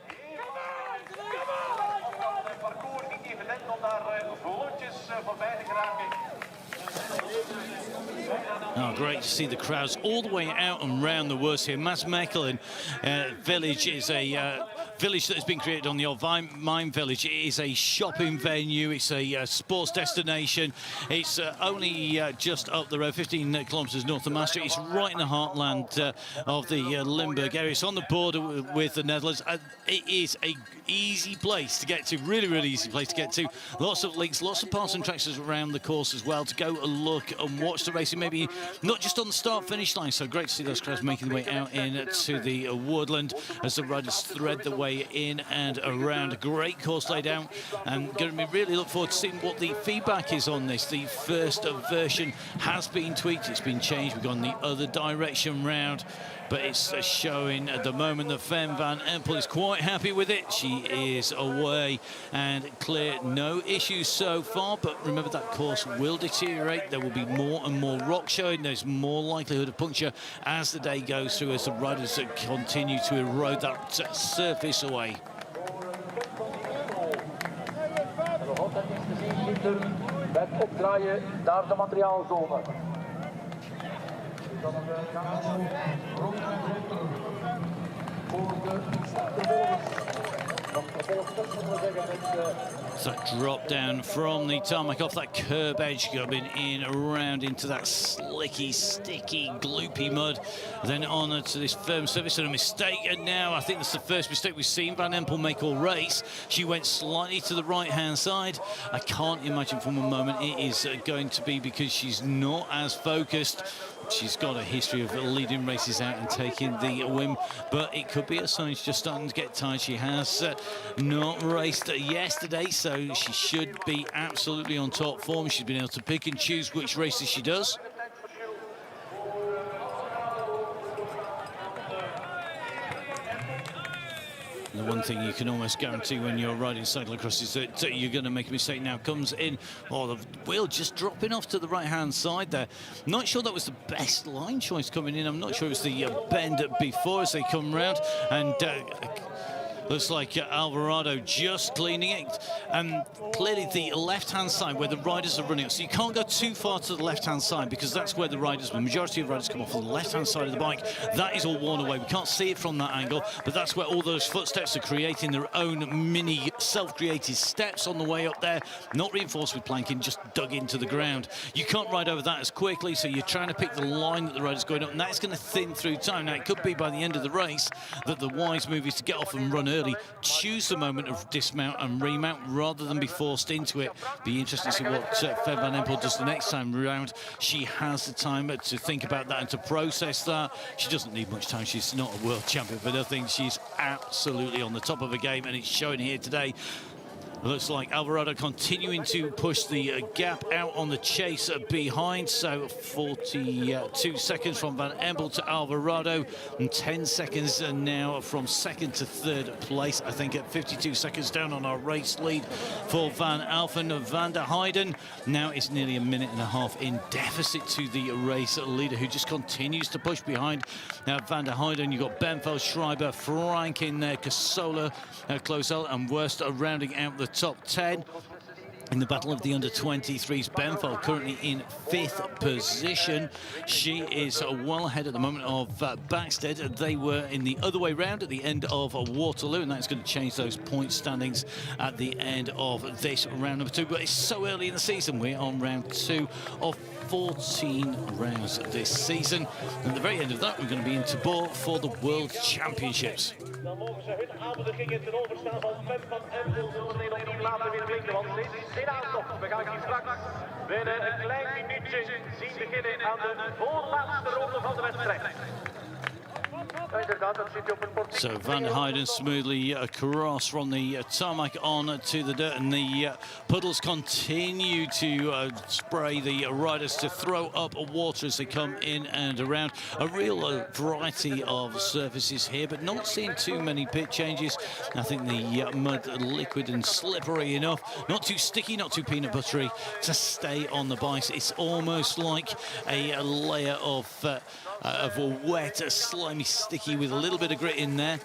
Oh, great to see the crowds all the way out and round the woods here. Maasmechelen village is a village that has been created on the old mine village. It is a shopping venue. It's a sports destination. It's only just up the road, 15 kilometres north of Maastricht. It's right in the heartland of the Limburg area. It's on the border with the Netherlands. It is a easy place to get to, really easy place to get to. Lots of links, lots of parts and tracks around the course as well to go and look and watch the racing, maybe not just on the start-finish line. So great to see those crowds making their way out into the woodland as the riders thread the way in and around. A great course laid out, and going to be really look forward to seeing what the feedback is on this. The first version has been tweaked, it's been changed, we've gone the other direction round, but it's showing at the moment that Fem van Empel is quite happy with it. She is away and clear, no issues so far, but remember that course will deteriorate. There will be more and more rock showing. There's more likelihood of puncture as the day goes through, as the riders continue to erode that surface away. Met opdraaien naar de materiaalzone. So that drop down from the tarmac off that curb edge, coming in around into that slicky, sticky, gloopy mud, then on to this firm surface, and a mistake. And now I think that's the first mistake we've seen Van Empel make all race. She went slightly to the right-hand side. I can't imagine from a moment it is going to be because she's not as focused. She's got a history of leading races out and taking the win, but it could be a sign she's just starting to get tired. She has not raced yesterday, so she should be absolutely on top form. She's been able to pick and choose which races she does. The one thing you can almost guarantee when you're riding cyclocross is that you're going to make a mistake. Now comes in, oh, the wheel just dropping off to the right-hand side there. Not sure that was the best line choice coming in. I'm not sure it was the bend before as they come round. And looks like Alvarado just cleaning it. Clearly the left-hand side where the riders are running up. So you can't go too far to the left-hand side because that's where the majority of riders come off on the left-hand side of the bike. That is all worn away. We can't see it from that angle, but that's where all those footsteps are creating their own mini self-created steps on the way up there. Not reinforced with planking, just dug into the ground. You can't ride over that as quickly, so you're trying to pick the line that the rider's going up, and that's going to thin through time. Now, it could be by the end of the race that the wise move is to get off and run early, choose the moment of dismount and remount rather than be forced into it. Be interesting to see what Fem van Empel does the next time round. She has the time to think about that and to process that. She doesn't need much time. She's not a world champion for nothing. She's absolutely on the top of her game, and it's showing here today. Looks like Alvarado continuing to push the gap out on the chase behind. So 42 seconds from Van Empel to Alvarado, and 10 seconds now from second to third place. I think at 52 seconds down on our race lead for Van Alphen. Van der Heijden now is nearly a minute and a half in deficit to the race leader, who just continues to push behind. Now Van der Heijden, you've got Benfeld, Schreiber, Frank in there, Casola, Klosel and Wurst are rounding out the top 10. In the battle of the under-23s, Benfeld currently in 5th position. She is well ahead at the moment of Backstead. They were in the other way round at the end of Waterloo, and that's going to change those point standings at the end of this round number 2. But it's so early in the season. We're on round 2 of 14 rounds this season. And at the very end of that, we're going to be in Tabor for the World Championships. Dan mogen ze hun aanmoedigingen ten overstaan van Fem van Empel. Zullen we opnieuw laten weer blinken, want dit is geen aantocht. We gaan hier straks binnen een klein minuutje zien beginnen aan de voorlaatste ronde van de wedstrijd. So Van der Heijden smoothly across from the tarmac on to the dirt, and the puddles continue to spray the riders to throw up water as they come in and around. A real variety of surfaces here, but not seeing too many pit changes. I think the mud liquid and slippery enough, not too sticky, not too peanut buttery to stay on the bikes. It's almost like a layer of a wet, slimy, sticky with a little bit of grit in there.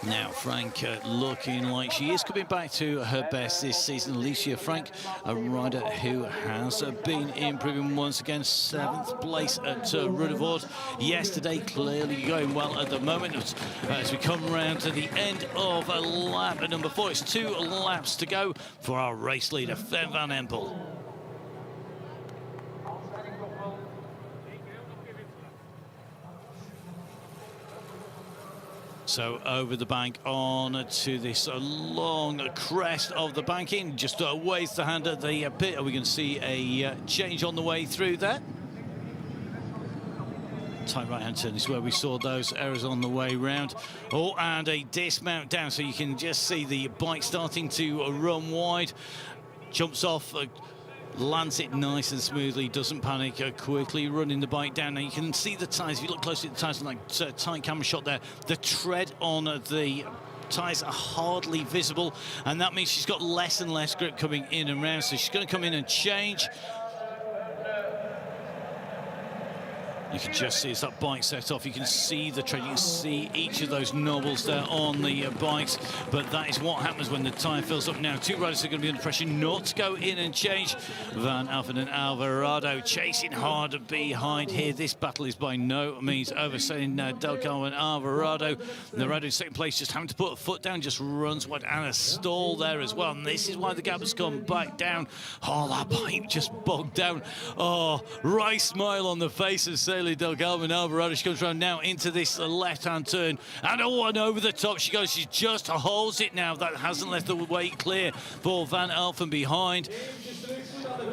Now, Frank looking like she is coming back to her best this season. Alicia Frank, a rider who has been improving once again. 7th place at Ruddervoort yesterday, clearly going well at the moment. As we come around to the end of lap number 4, it's 2 laps to go for our race leader, Fem van Empel. So over the bank on to this long crest of the banking, just waves the hand at the pit. Are we going to see a change on the way through there? Tight right-hand turn is where we saw those errors on the way round. Oh, and a dismount down, so you can just see the bike starting to run wide. Jumps off, lands it nice and smoothly, doesn't panic, quickly running the bike down. Now you can see the tyres, if you look closely at the tyres, on that tight camera shot there, the tread on the tyres are hardly visible, and that means she's got less and less grip coming in and round, so she's going to come in and change. You can just see as that bike set off, you can see the tread, you can see each of those knobbles there on the bikes, but that is what happens when the tyre fills up. Now, 2 riders are going to be under pressure not to go in and change. Van Alphen and Alvarado chasing hard behind here. This battle is by no means over. Saying Del Carmo and Alvarado. The rider in 2nd place just having to put a foot down, just runs wide, and a stall there as well. And this is why the gap has come back down. Oh, that bike just bogged down. Oh, right smile on the face of Del Carmo and Alvarado. She comes around now into this left-hand turn, and over the top she goes. She just holds it now. That hasn't left the way clear for Van Alphen behind.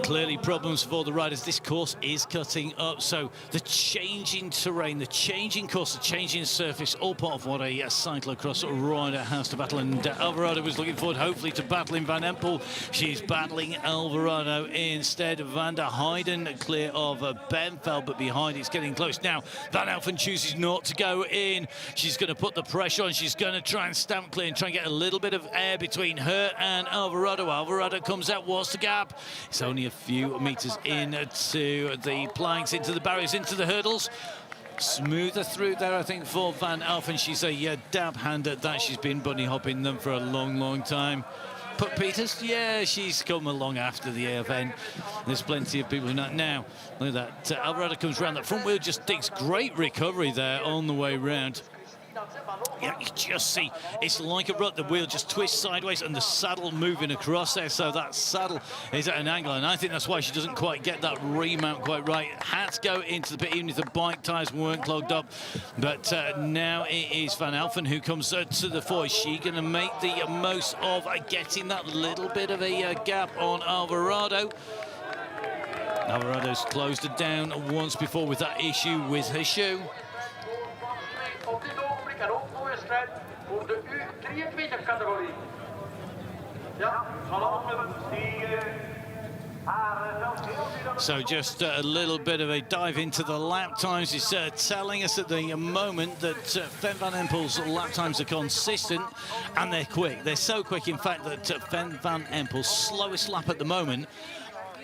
Clearly problems for the riders. This course is cutting up, so the changing terrain, the changing course, the changing surface, all part of what a cyclocross rider has to battle. And Alvarado was looking forward, hopefully, to battling Van Empel. She's battling Alvarado instead. Van der Heijden clear of Benfeld, but behind it's getting close. Now, Van Alphen chooses not to go in. She's going to put the pressure on. She's going to try and stamp clear and try and get a little bit of air between her and Alvarado. Alvarado comes out. What's the gap? It's only a few meters in to the planks, into the barriers, into the hurdles. Smoother through there, I think, for Van Alphen. She's a dab hand at that. She's been bunny hopping them for a long, long time. Put Peters, yeah, she's come along after the event. There's plenty of people who know. Now, look at that. Alvarado comes around. That front wheel just digs. Great recovery there on the way round. Yeah, you just see, it's like a rut. The wheel just twists sideways and the saddle moving across there. So that saddle is at an angle, and I think that's why she doesn't quite get that remount quite right. Had to go into the pit, even if the bike tyres weren't clogged up. But now it is Van Alphen who comes to the fore. Is she going to make the most of getting that little bit of a gap on Alvarado? Alvarado's closed it down once before with that issue with her shoe. En ook mooie strijd voor de U23-categorie. Ja, Van Alphen stiegen. So just a little bit of a dive into the lap times. It's telling us at the moment that Fem van Empel's lap times are consistent and they're quick. They're so quick, in fact, that Fem van Empel's slowest lap at the moment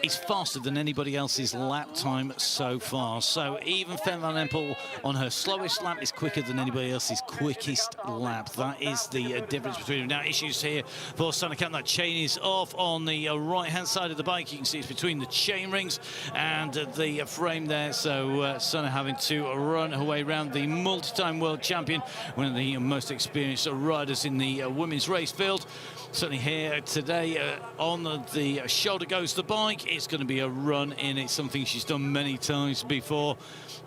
is faster than anybody else's lap time so far. So even Fem van Empel on her slowest lap is quicker than anybody else's quickest lap. That is the difference between them. Now, issues here for Sanne Kamp. That chain is off on the right-hand side of the bike. You can see it's between the chain rings and the frame there. So Sanne having to run her way around. The multi-time world champion, one of the most experienced riders in the women's race field. Certainly here today, on the shoulder goes the bike. It's going to be a run in. It's something she's done many times before.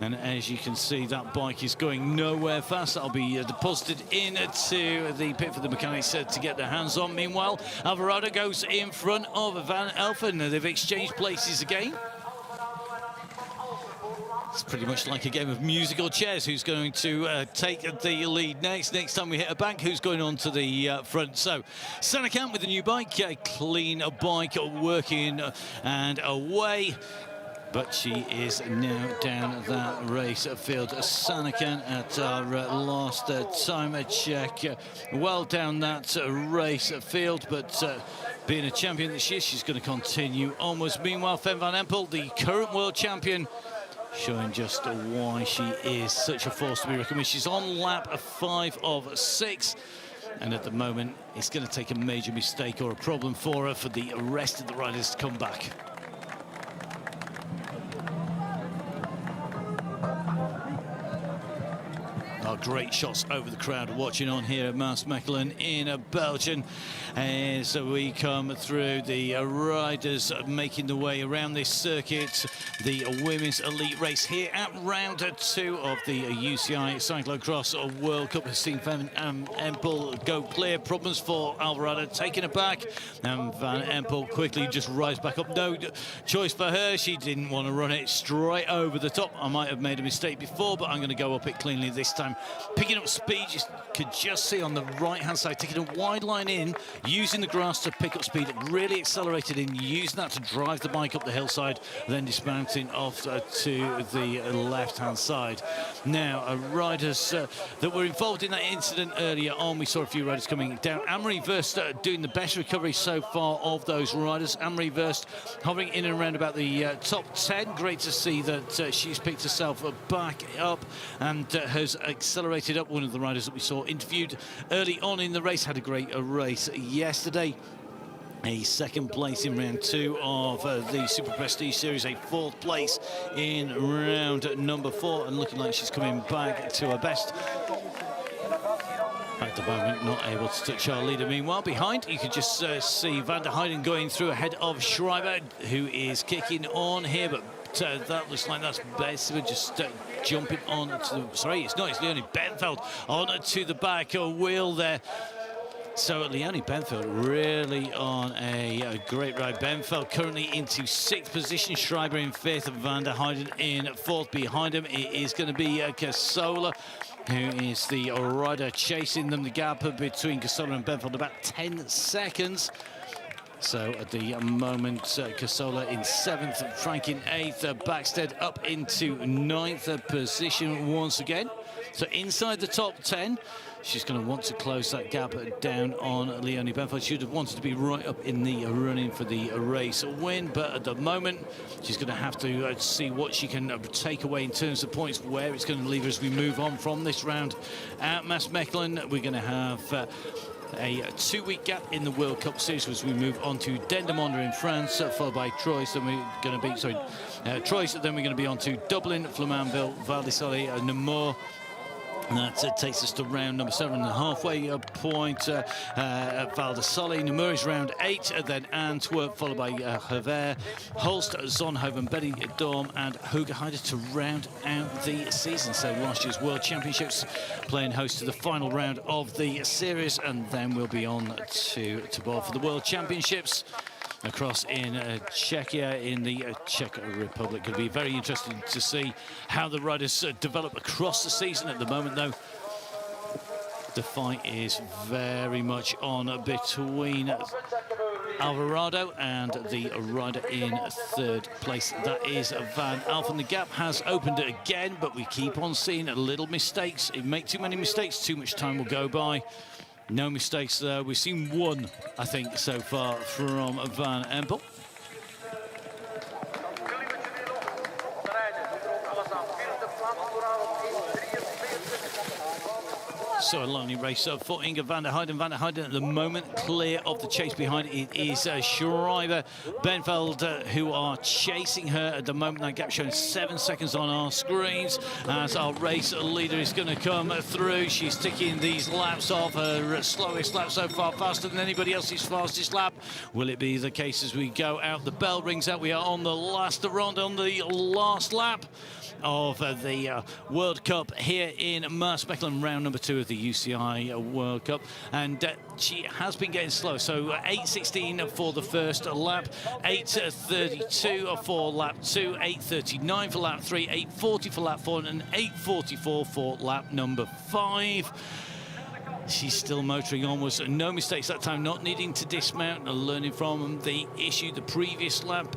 And as you can see, that bike is going nowhere fast. That'll be deposited into the pit for the mechanics to get their hands on. Meanwhile, Alvarado goes in front of Van Alphen. They've exchanged places again. It's pretty much like a game of musical chairs. Who's going to take the lead next? Next time we hit a bank, who's going on to the front? So, Sanne Kamp with a new bike, a clean bike, working and away. But she is now down that race field. Sanne Kamp at our last time check. Well down that race field, but being a champion this year, she's going to continue onwards. Meanwhile, Fem van Empel, the current world champion, showing just why she is such a force to be reckoned with. She's on lap 5 of 6. And at the moment, it's going to take a major mistake or a problem for her for the rest of the riders to come back. Great shots over the crowd watching on here at Maasmechelen in Belgium. And so we come through the riders making the way around this circuit. The women's elite race here at round 2 of the UCI Cyclo-cross World Cup has seen Empel go clear. Problems for Alvarado, taking it back. And Van Empel quickly just rise back up. No choice for her. She didn't want to run it straight over the top. I might have made a mistake before, but I'm going to go up it cleanly this time. Picking up speed, you could just see on the right-hand side, taking a wide line in, using the grass to pick up speed, really accelerated in, using that to drive the bike up the hillside, then dismounting off to the left-hand side. Now, riders that were involved in that incident earlier on, we saw a few riders coming down. Anne-Marie Verst doing the best recovery so far of those riders. Anne-Marie Verst hovering in and around about the top 10. Great to see that she's picked herself back up and has accelerated up. One of the riders that we saw interviewed early on in the race had a great race yesterday. A second place in round 2 of the Super Prestige Series, a 4th place in round number 4, and looking like she's coming back to her best. At the moment, not able to touch our leader. Meanwhile, behind, you could just see Van der Heyden going through ahead of Schreiber, who is kicking on here, but that looks like that's basically just jumping on to the... Sorry, it's not, it's Leonie Benveld on to the back wheel there. So Leonie Benveld really on a great ride. Benveld currently into 6th position, Schreiber in 5th, and Van der Heyden in 4th. Behind him, it is going to be Casola, who is the rider chasing them. The gap between Casola and Benveld about 10 seconds. So at the moment, Casola in 7th, Frank in 8th, Backstead up into 9th position once again. So inside the top 10, she's going to want to close that gap down on Leonie Benveld. She would have wanted to be right up in the running for the race win, but at the moment, she's going to have to see what she can take away in terms of points, where it's going to leave her as we move on from this round. At Maasmechelen, we're going to have a 2-week gap in the World Cup series as we move on to Dendermonde in France, followed by Troyes. Then we're going to be Troyes. Then we're going to be on to Dublin, Flamanville, Val di Sole, Namur. And that takes us to round number 7, the halfway point at Val di Sole. Namur is round 8, then Antwerp, followed by Havre, Hulst, Zonhoven, Benidorm, and Hoogheide to round out the season. So last year's World Championships playing host to the final round of the series, and then we'll be on to Tabor for the World Championships across in Czechia, in the Czech Republic. It'll be very interesting to see how the riders develop across the season. At the moment, though, the fight is very much on between Alvarado and the rider in 3rd place. That is Van Alphen. The gap has opened again, but we keep on seeing little mistakes. If you make too many mistakes, too much time will go by. No mistakes there. We've seen one, I think, so far from Van Empel. So a lonely race for Inge van der Heyden. Van der Heyden at the moment clear of the chase behind. It is Schreiber, Benveld who are chasing her at the moment. That gap showing 7 seconds on our screens as our race leader is going to come through. She's ticking these laps off. Her slowest lap so far, faster than anybody else's fastest lap. Will it be the case as we go out? The bell rings out. We are on the last round, on the last lap of the World Cup here in Maasmechelen, round number 2 of the UCI World Cup, and she has been getting slow. So 8:16 for the first lap, 8:32 for lap 2, 8:39 for lap 3, 8:40 for lap 4, and 8:44 for lap number 5. She's still motoring onwards. No mistakes that time, not needing to dismount, learning from the issue the previous lap.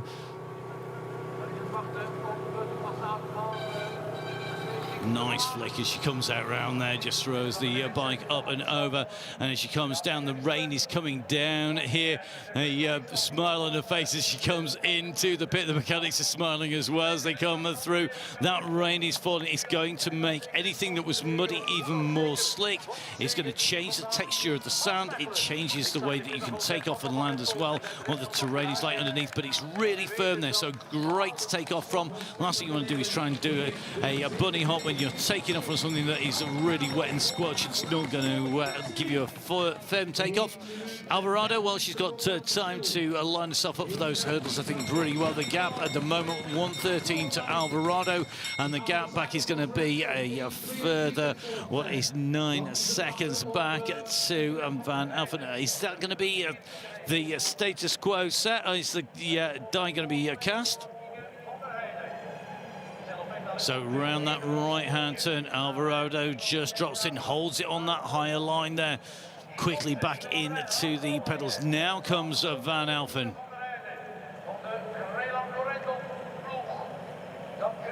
Nice flick as she comes out round there, just throws the bike up and over, and as she comes down, the rain is coming down here. A smile on her face as she comes into the pit. The mechanics are smiling as well as they come through. That rain is falling. It's going to make anything that was muddy even more slick. It's going to change the texture of the sand. It changes the way that you can take off and land as well, what the terrain is like underneath, but it's really firm there, so great to take off from. Last thing you want to do is try and do a bunny hop when you're taking off on something that is really wet and squelched. It's not going to give you a firm takeoff. Alvarado, well, she's got time to line herself up for those hurdles, I think, pretty well. The gap at the moment, 1:13 to Alvarado, and the gap back is going to be a further, 9 seconds back to Van Elfen. Is that going to be the status quo set, or is the die going to be cast? So round that right-hand turn, Alvarado just drops in, holds it on that higher line there. Quickly back into the pedals. Now comes Van Elfen.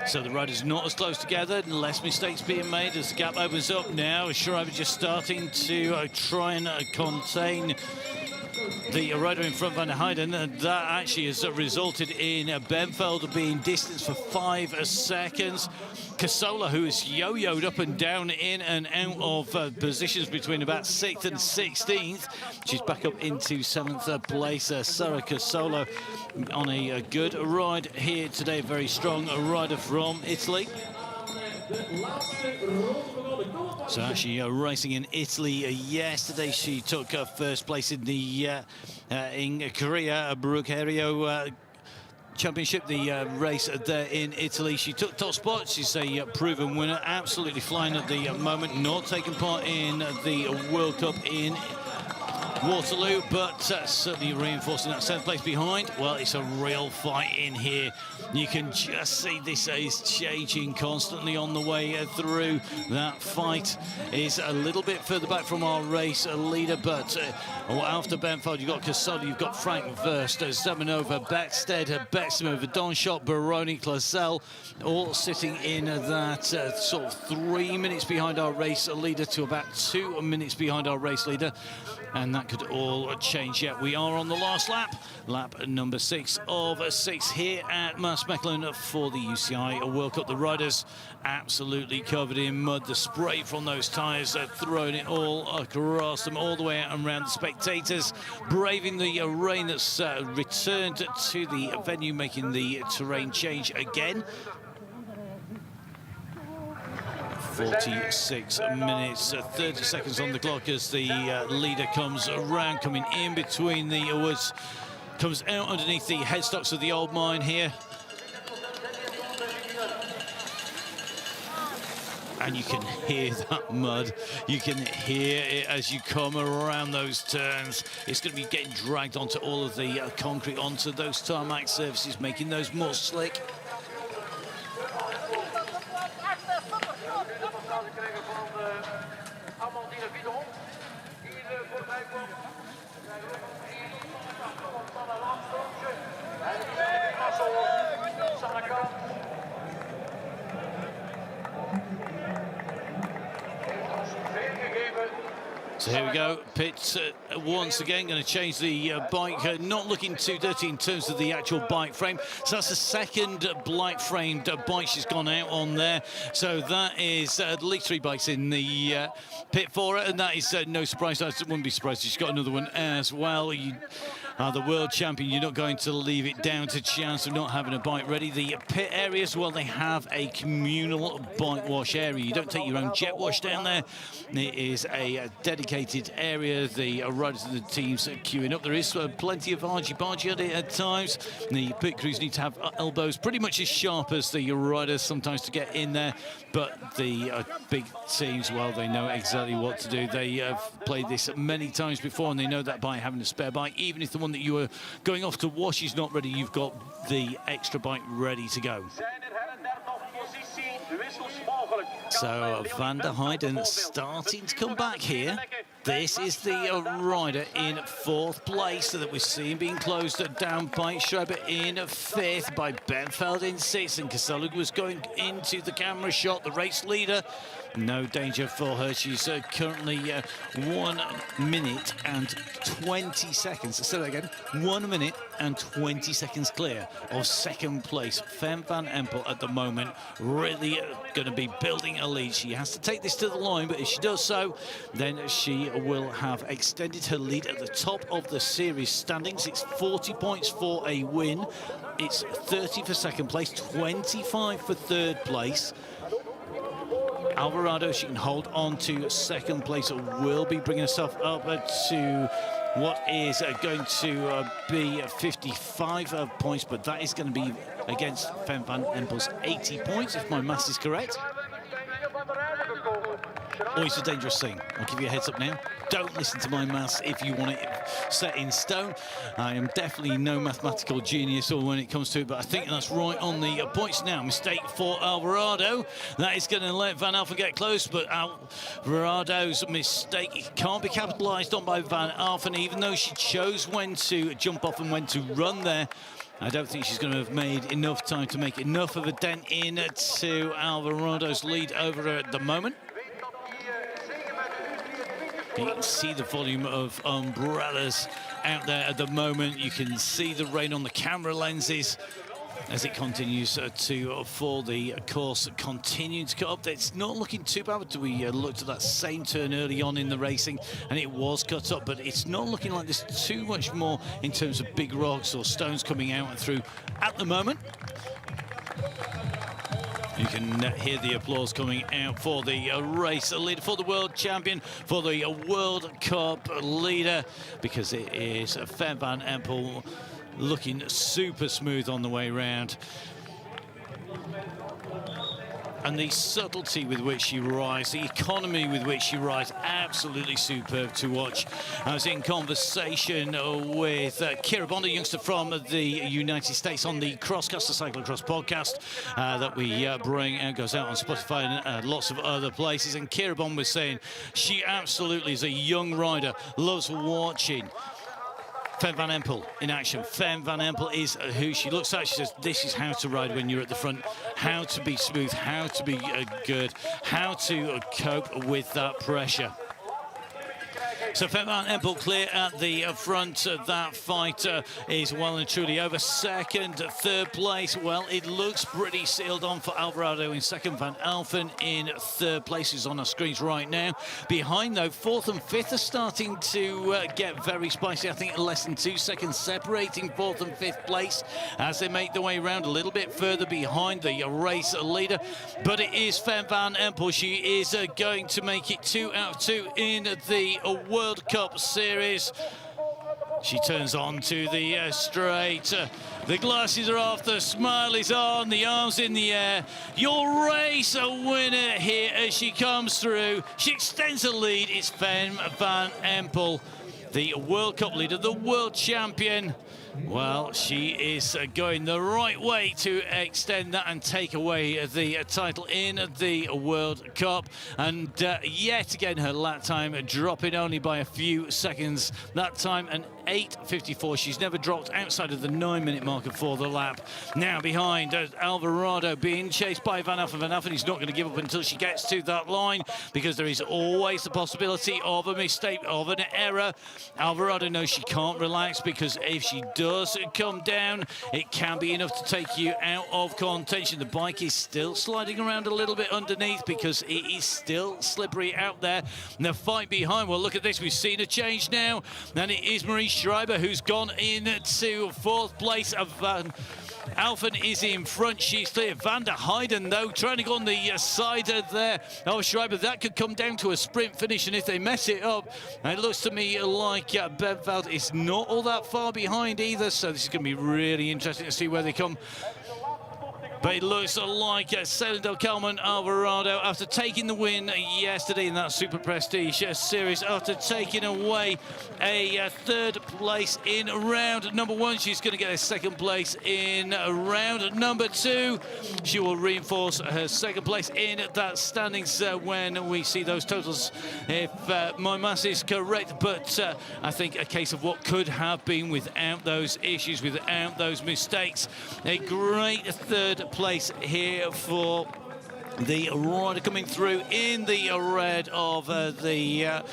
So the riders not as close together, less mistakes being made as the gap opens up now. Schreiber just starting to try and contain the rider in front, Van der Heijden, and that actually has resulted in Benveld being distanced for 5 seconds. Casola, who is yo-yoed up and down, in and out of positions between about 6th and 16th. She's back up into 7th place. Sarah Casola on a good ride here today. Very strong rider from Italy. So actually racing in Italy yesterday, she took first place in the in Korea Brooke Herrio Championship, the race there in Italy. She took top spot. She's a proven winner, absolutely flying at the moment, not taking part in the World Cup in Waterloo, but certainly reinforcing that 7th place behind. Well, it's a real fight in here. You can just see this is changing constantly on the way through. That fight is a little bit further back from our race leader, but after Benfeld, you've got Casola, you've got Frank Verst, Zemanova, Beckstead, Bexima, Donshot, Baroni, Clazel, all sitting in that sort of 3 minutes behind our race leader to about 2 minutes behind our race leader. And that could all change yet. We are on the last lap, lap number 6 of 6 here at Maasmechelen for the UCI World Cup. The riders absolutely covered in mud. The spray from those tyres throwing it all across them, all the way out and around. The spectators braving the rain that's returned to the venue, making the terrain change again. 46 minutes, 30 seconds on the clock as the leader comes around, coming in between the woods, comes out underneath the headstocks of the old mine here. And you can hear that mud. You can hear it as you come around those turns. It's going to be getting dragged onto all of the concrete, onto those tarmac surfaces, making those more slick. So here we go, pits once again, going to change the bike, not looking too dirty in terms of the actual bike frame. So that's the second black framed bike she's gone out on there. So that is at least 3 bikes in the pit for her, and that is no surprise. I wouldn't be surprised if she's got another one as well. You are the world champion, you're not going to leave it down to chance of not having a bike ready. The pit areas, well, they have a communal bike wash area. You don't take your own jet wash down there. It is a dedicated area. The riders and the teams queuing up. There is plenty of argy-bargy at it at times. The pit crews need to have elbows pretty much as sharp as the riders sometimes to get in there. But the big teams, well, they know exactly what to do. They have played this many times before, and they know that by having a spare bike, even if the one that you are going off to wash is not ready, you've got the extra bike ready to go. So Van der Heijden starting to come back here. This is the rider in 4th place that we're seeing being closed down by Schreiber in 5th, by Benfeld in 6th, and Kasalug was going into the camera shot, the race leader. No danger for her. She's currently 1 minute and 20 seconds. Say that again. 1 minute and 20 seconds clear of 2nd place. Fem van Empel at the moment really going to be building a lead. She has to take this to the line, but if she does so, then she will have extended her lead at the top of the series standings. It's 40 points for a win. It's 30 for 2nd place, 25 for 3rd place. Alvarado, she can hold on to 2nd place, will be bringing herself up to what is going to be 55 points, but that is going to be against Fem van Empel's 80 points, if my maths is correct. Always a dangerous thing. I'll give you a heads up now. Don't listen to my maths if you want it set in stone. I am definitely no mathematical genius or when it comes to it, but I think that's right on the points now. Mistake for Alvarado. That is going to let Van Alphen get close, but Alvarado's mistake can't be capitalised on by Van Alphen, even though she chose when to jump off and when to run there. I don't think she's going to have made enough time to make enough of a dent into Alvarado's lead over her at the moment. You can see the volume of umbrellas out there at the moment. You can see the rain on the camera lenses as it continues to fall. The course continuing to cut up. It's not looking too bad. We looked at that same turn early on in the racing and it was cut up, but it's not looking like there's too much more in terms of big rocks or stones coming out and through at the moment. You can hear the applause coming out for the race leader, for the world champion, for the World Cup leader, because it is Fem van Empel looking super smooth on the way round. And the subtlety with which she rides, the economy with which she rides, absolutely superb to watch. I was in conversation with Kira Bond, a youngster from the United States, on the Crosscast, the Cyclo-cross podcast that we bring out, goes out on Spotify and lots of other places. And Kira Bond was saying she absolutely is a young rider, loves watching Fem van Empel in action. Fem van Empel is who she looks at. She says, this is how to ride when you're at the front, how to be smooth, how to be good, how to cope with that pressure. So Fem van Empel clear at the front. That fight is well and truly over. 2nd, 3rd place. Well, it looks pretty sealed on for Alvarado in 2nd. Van Alphen in 3rd place is on our screens right now. Behind, though, 4th and 5th are starting to get very spicy. I think less than 2 seconds separating 4th and 5th place as they make their way around a little bit further behind the race leader. But it is Fem van Empel. She is going to make it 2 out of 2 in the World Cup Series. She turns on to the straight. The glasses are off, the smile is on, the arms in the air. Your race a winner here as she comes through. She extends the lead. It's Fem van Empel, the World Cup leader, the world champion. Well, she is going the right way to extend that and take away the title in the World Cup. And yet again, her lap time dropping only by a few seconds. That time, an 8:54. She's never dropped outside of the 9-minute marker for the lap. Now behind, Alvarado being chased by Van Alphen. Van Alphen is not going to give up until she gets to that line, because there is always the possibility of a mistake, of an error. Alvarado knows she can't relax, because if she does come down, it can be enough to take you out of contention. The bike is still sliding around a little bit underneath because it is still slippery out there. And the fight behind, well, look at this. We've seen a change now, and it is Marie Schreiber who's gone into 4th place. Van Alphen is in front. She's clear. Van der Heijden, though, trying to go on the side there of Schreiber. That could come down to a sprint finish, and if they mess it up, it looks to me like Benfeld is not all that far behind either. So this is going to be really interesting to see where they come. But it looks like Ceylin Del Carmen Alvarado, after taking the win yesterday in that Super Prestige series, after taking away a third place in round number 1, she's going to get a second place in round number 2. She will reinforce her second place in that standings when we see those totals, if my maths is correct. But I think a case of what could have been without those issues, without those mistakes. A great third place here for the rider coming through in the red of the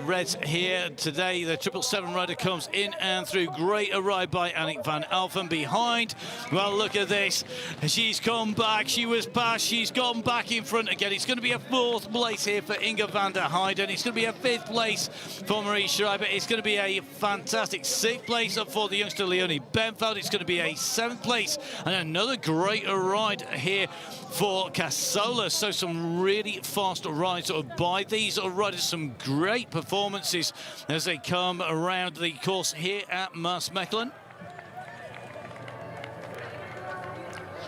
Reds here today. The 777 rider comes in and through. Great ride by Annick van Alphen behind. Well, look at this. She's come back. She was past. She's gone back in front again. It's going to be a 4th place here for Inge van der Heijden. It's going to be a 5th place for Marie Schreiber. It's going to be a fantastic 6th place for the youngster Leonie Benveld. It's going to be a 7th place and another great ride here for Casola. So some really fast rides by these riders, some great performances as they come around the course here at Maasmechelen.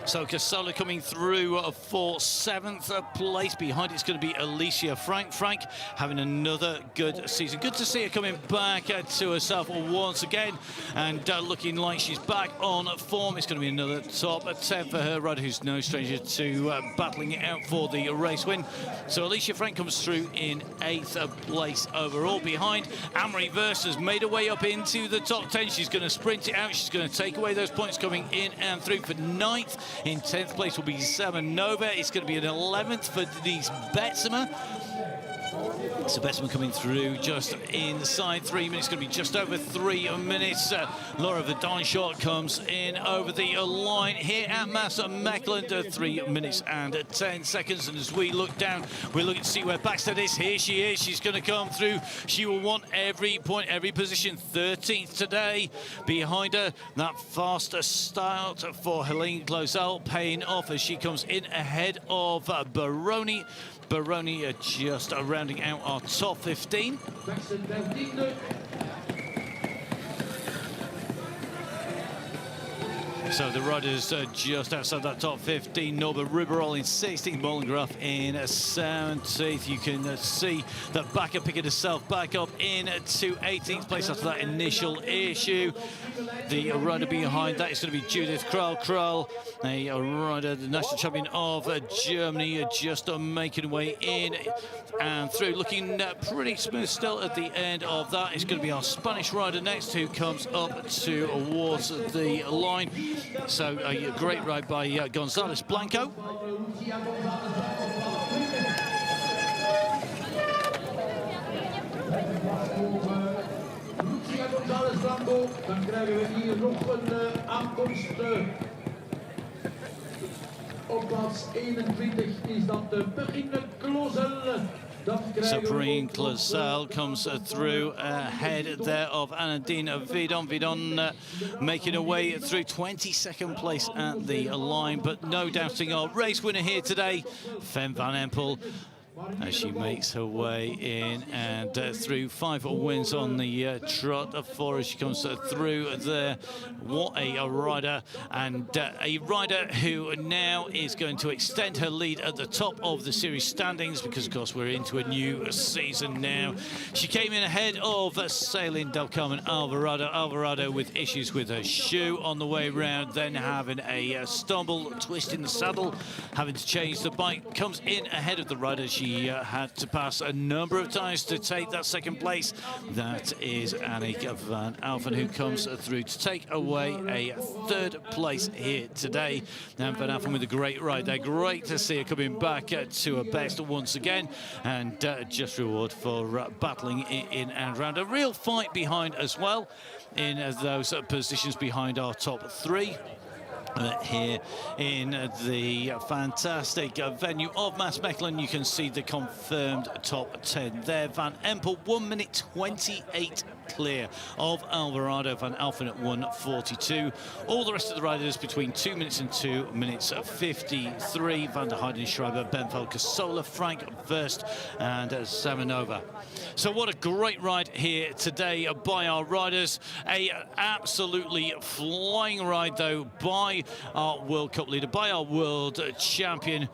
So Casola coming through for 7th place. Behind it's going to be Alicia Frank. Frank having another good season. Good to see her coming back to herself once again and looking like she's back on form. It's going to be another top 10 for her rider, who's no stranger to battling it out for the race win. So Alicia Frank comes through in 8th place overall. Behind, Anne-Marie Verst has made her way up into the top 10. She's going to sprint it out. She's going to take away those points coming in and through for 9th. In 10th place will be Zaman Nova. It's going to be an 11th for Denise Betzema. So Betzema coming through just inside 3 minutes. It's going to be just over 3 minutes. Laura Verdonschot comes in over the line here at Maasmechelen. 3 minutes and 10 seconds. And as we look down, we're looking to see where Baxter is. Here she is. She's going to come through. She will want every point, every position. 13th today. Behind her, that faster start for Helene Clausel paying off as she comes in ahead of Baroni. Baroni just rounding out our top 15. So the riders just outside that top 15. Norbert Riberol in 16th, Mollengrath in 17th. You can see that Bakker picking herself back up into 18th place after that initial issue. The rider behind that is going to be Judith Kral, a rider, the national champion of Germany, just making her way in and through, looking pretty smooth still at the end of that. It's going to be our Spanish rider next, who comes up towards the line. So a great ride by Gonzalez Blanco. Gonzalez Blanco, dan krijgen we hier nog een aankomst. Op plaats 21 is dat Perrine Clausel. Perrine Clausel comes through ahead there of Anadine Vidon. Vidon making her way through 22nd place at the line, but no doubting our race winner here today, Fem van Empel, as she makes her way in and through. 5 wins on the trot for her. She comes through there. What a rider, and a rider who now is going to extend her lead at the top of the series standings, because of course we're into a new season now. She came in ahead of Ceylin Del Carmen Alvarado with issues with her shoe on the way round, then having a stumble, twist in the saddle, having to change the bike. Comes in ahead of the rider she had to pass a number of times to take that second place. That is Annick van Alphen, who comes through to take away a 3rd place here today. And Van Alphen with a great ride there. Great to see her coming back to her best once again, and just reward for battling in and round. A real fight behind as well in those positions behind our top 3. Here in the fantastic venue of Maasmechelen, you can see the confirmed top 10 there. Van Empel 1 minute 28 clear of Alvarado. Van Alphen at 1:42. All the rest of the riders between 2 minutes and 2 minutes 53. Van der Heijden, Schreiber, Benveld, Casola, Frank, Verst and Samanova. So what a great ride here today by our riders. A absolutely flying ride though by our World Cup leader, by our world champion.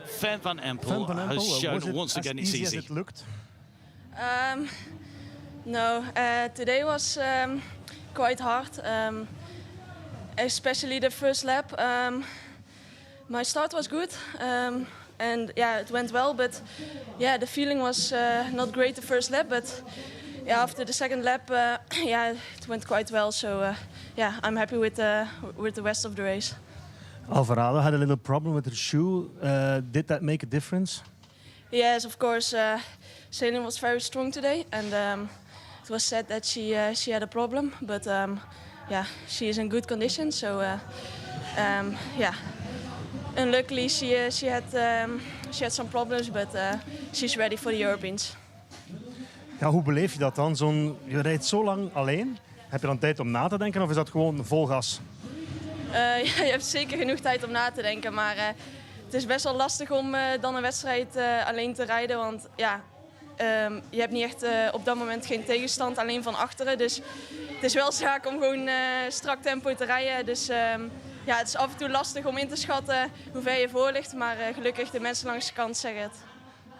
Fem van Empel has shown once again it's easy. As it looked? No, today was quite hard, especially the first lap. My start was good, and yeah, it went well, but yeah, the feeling was not great the first lap, but yeah, after the second lap, yeah, it went quite well. So yeah, I'm happy with the rest of the race. Alvarado had a little problem with her shoe. Did that make a difference? Yes, of course. Celine was very strong today, and it was said that she had a problem, but yeah, she is in good condition. So yeah, and luckily she had some problems, but she's ready for the Europeans. Ja, hoe beleef je dat dan? Je rijdt zo lang alleen. Heb je dan tijd om na te denken of is dat gewoon vol gas? Ja, je hebt zeker genoeg tijd om na te denken, maar het is best wel lastig om dan een wedstrijd alleen te rijden. Want ja, je hebt niet echt op dat moment geen tegenstand, alleen van achteren. Dus het is wel zaak om gewoon strak tempo te rijden. Dus ja, het is af en toe lastig om in te schatten hoe ver je voor ligt. Maar gelukkig, de mensen langs de kant zeggen het.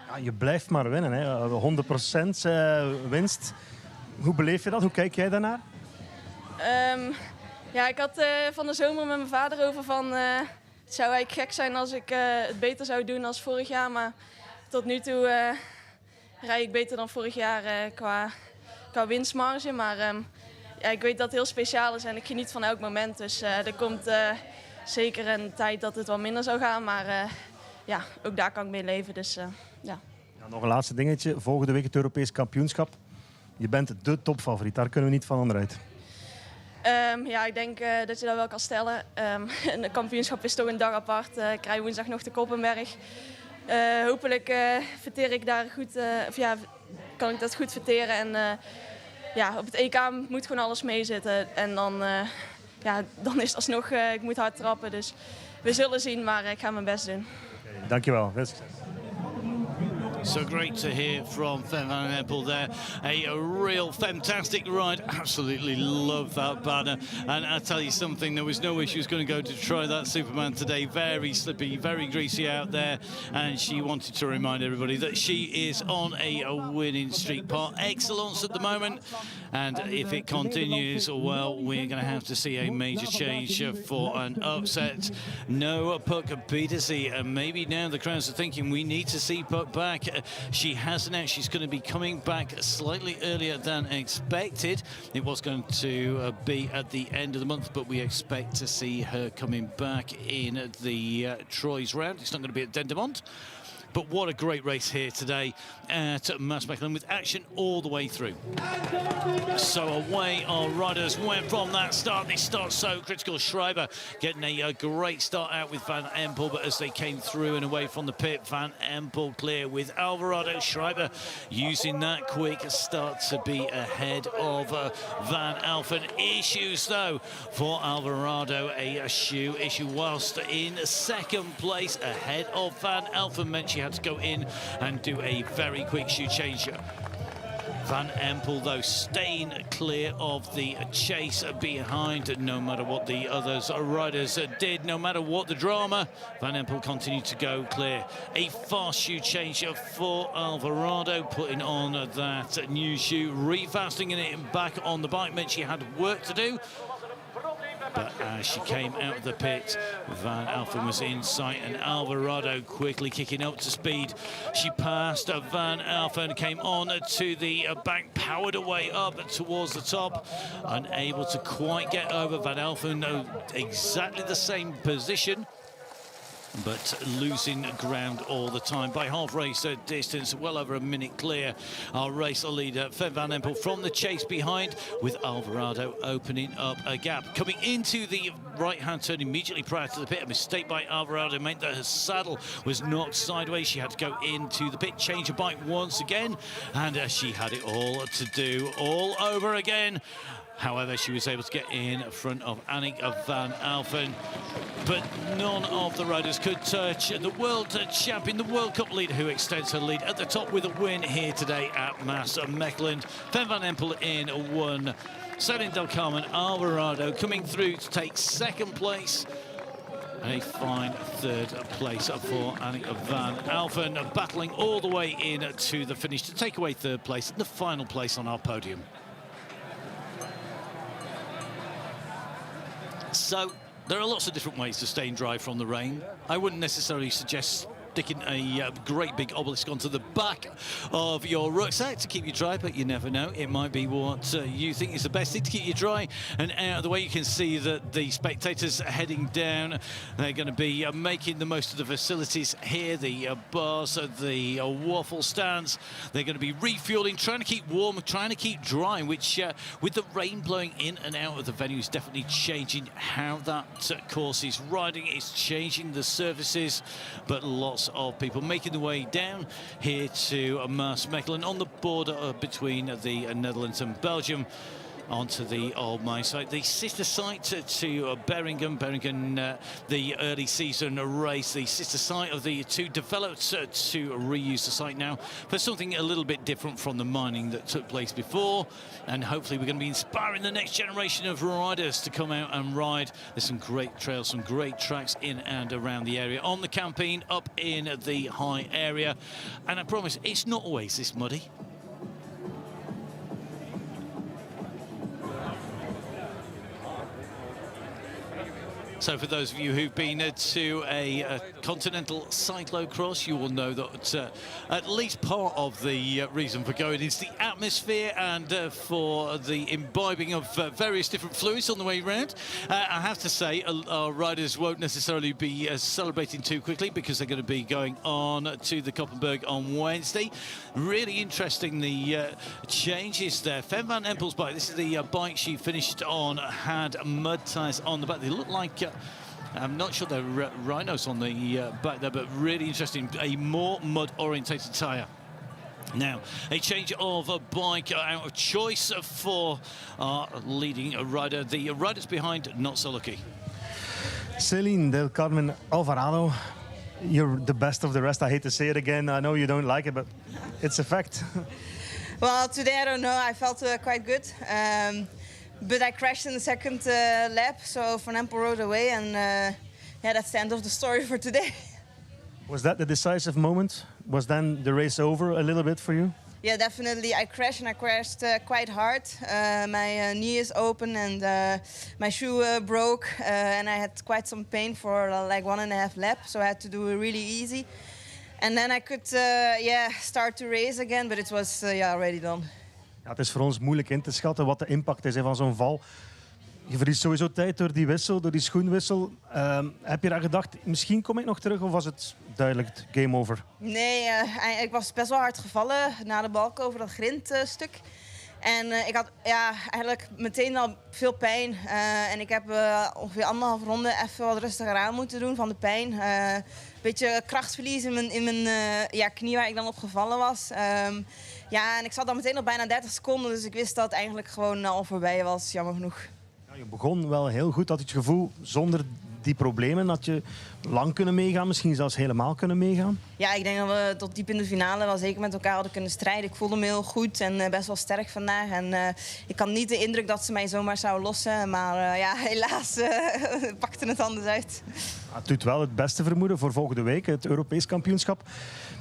Ja, je blijft maar winnen, hè. 100% winst. Hoe beleef je dat? Hoe kijk jij daarnaar? Ja, ik had van de zomer met mijn vader over van... het zou eigenlijk gek zijn als ik het beter zou doen als vorig jaar. Maar tot nu toe rijd ik beter dan vorig jaar qua winstmarge. Maar ja, ik weet dat het heel speciaal is en ik geniet van elk moment. Dus er komt zeker een tijd dat het wat minder zou gaan. Maar ja, ook daar kan ik mee leven. Dus ja. Ja, nog een laatste dingetje. Volgende week het Europees kampioenschap. Je bent de topfavoriet. Daar kunnen we niet van onderuit. Ja, ik denk dat je dat wel kan stellen. Het kampioenschap is toch een dag apart. Ik rij woensdag nog de Koppenberg. Hopelijk verteer ik daar goed, of ja, kan ik dat goed verteren. En ja, op het EK moet gewoon alles meezitten. En dan, ja, dan is het alsnog, ik moet hard trappen. Dus we zullen zien, maar ik ga mijn best doen. Okay, dankjewel. Veel succes. So great to hear from Fem van Empel there. A real fantastic ride. Absolutely love that banner. And I'll tell you something, there was no way she was going to go to try that Superman today. Very slippy, very greasy out there. And she wanted to remind everybody that she is on a winning streak par excellence at the moment. And if it continues, well, we're going to have to see a major change for an upset. No Puck B2C. And maybe now the crowds are thinking we need to see Puck back. She has announced she's going to be coming back slightly earlier than expected. It was going to be at the end of the month, but we expect to see her coming back in the Troyes round. It's not going to be at Dendermonde. But what a great race here today at Maasmechelen with action all the way through. So away our riders went from that start. They start so critical. Schreiber getting a great start out with Van Empel, but as they came through and away from the pit, Van Empel clear with Alvarado. Schreiber using that quick start to be ahead of Van Alphen. Issues though for Alvarado, a shoe issue whilst in second place ahead of Van Alphen meant she had to go in and do a very quick shoe change. Van Empel, though, staying clear of the chase behind, no matter what the others riders did, no matter what the drama, Van Empel continued to go clear. A fast shoe change for Alvarado, putting on that new shoe, refastening it back on the bike meant she had work to do. But as she came out of the pit, Van Alphen was in sight and Alvarado quickly kicking up to speed. She passed Van Alphen, came on to the bank, powered away up towards the top, unable to quite get over. Van Alphen, exactly the same position, but losing ground all the time. By half race distance, well over a minute clear, our race leader, Fem van Empel, from the chase behind, with Alvarado opening up a gap. Coming into the right-hand turn immediately prior to the pit, a mistake by Alvarado meant that her saddle was knocked sideways. She had to go into the pit, change her bike once again, and she had it all to do all over again. However, she was able to get in front of Annick van Alphen, but none of the riders could touch the world champion, the World Cup leader, who extends her lead at the top with a win here today at Maasmechelen. Fem van Empel in one. Celine Del Carmen Alvarado coming through to take second place. And a fine third place for Annick van Alphen, battling all the way in to the finish to take away third place and the final place on our podium. So there are lots of different ways to stay dry from the rain. I wouldn't necessarily suggest sticking a great big obelisk onto the back of your rucksack to keep you dry, but you never know. It might be what you think is the best thing to keep you dry and out of the way. You can see that the spectators are heading down. They're going to be making the most of the facilities here, the bars, the waffle stands. They're going to be refueling, trying to keep warm, trying to keep dry, which with the rain blowing in and out of the venue is definitely changing how that course is riding. It's changing the surfaces, but lots of people making their way down here to Maasmechelen on the border between the Netherlands and Belgium onto the old mine site, the sister site to Beringen, the early season race, the sister site of the two developed to reuse the site now for something a little bit different from the mining that took place before, and hopefully we're going to be inspiring the next generation of riders to come out and ride. There's some great trails, some great tracks in and around the area, on the campaign, up in the high area, and I promise it's not always this muddy. So for those of you who've been to a continental cyclo-cross, you will know that at least part of the reason for going is the atmosphere and for the imbibing of various different fluids on the way round. I have to say, our riders won't necessarily be celebrating too quickly because they're going to be going on to the Koppenberg on Wednesday. Really interesting, the changes there. Fem van Empel's bike, this is the bike she finished on, had mud tyres on the back. They look like I'm not sure they're rhinos on the back there, but really interesting. A more mud-orientated tyre. Now, a change of a bike out of choice for our leading rider. The riders behind, not so lucky. Celine del Carmen Alvarado, you're the best of the rest. I hate to say it again. I know you don't like it, but it's a fact. Well, today I don't know. I felt quite good. But I crashed in the second lap, so Van Empel rode away, and yeah, that's the end of the story for today. Was that the decisive moment? Was then the race over a little bit for you? Yeah, definitely. I crashed, and I crashed quite hard. My knee is open, and my shoe broke, and I had quite some pain for like 1.5 laps, so I had to do it really easy. And then I could start to race again, but it was already done. Ja, het is voor ons moeilijk in te schatten wat de impact is van zo'n val. Je verliest sowieso tijd door die wissel, door die schoenwissel. Heb je daar gedacht, misschien kom ik nog terug, of was het duidelijk game over? Nee, ik was best wel hard gevallen na de balk over dat grindstuk. En ik had eigenlijk meteen al veel pijn. En ik heb ongeveer 1,5 ronde even wat rustiger aan moeten doen van de pijn. Een beetje krachtverlies in mijn knie waar ik dan op gevallen was. En ik zat dan meteen op bijna 30 seconden. Dus ik wist dat het eigenlijk gewoon al voorbij was, jammer genoeg. Ja, je begon wel heel goed. Had je het gevoel, zonder die problemen had je lang kunnen meegaan, misschien zelfs helemaal kunnen meegaan? Ja, ik denk dat we tot diep in de finale wel zeker met elkaar hadden kunnen strijden. Ik voelde me heel goed en best wel sterk vandaag. En ik had niet de indruk dat ze mij zomaar zouden lossen. Maar helaas pakte het anders uit. Het doet wel het beste vermoeden voor volgende week, het Europees kampioenschap.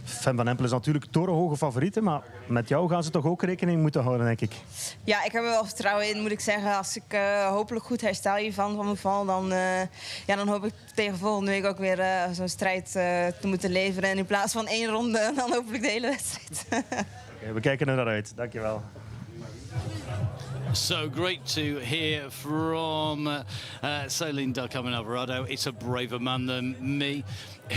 Fem van Empel is natuurlijk torenhoge favoriete, maar met jou gaan ze toch ook rekening moeten houden, denk ik. Ja, ik heb er wel vertrouwen in, moet ik zeggen. Als ik hopelijk goed herstel hiervan van mijn val, dan hoop ik tegen volgende week ook weer zo'n strijd te moeten leveren. En in plaats van 1 ronde, dan hopelijk de hele wedstrijd. Okay, we kijken er naar uit. Dankjewel. So great to hear from Celine del Carmen Alvarado. It's a braver man than me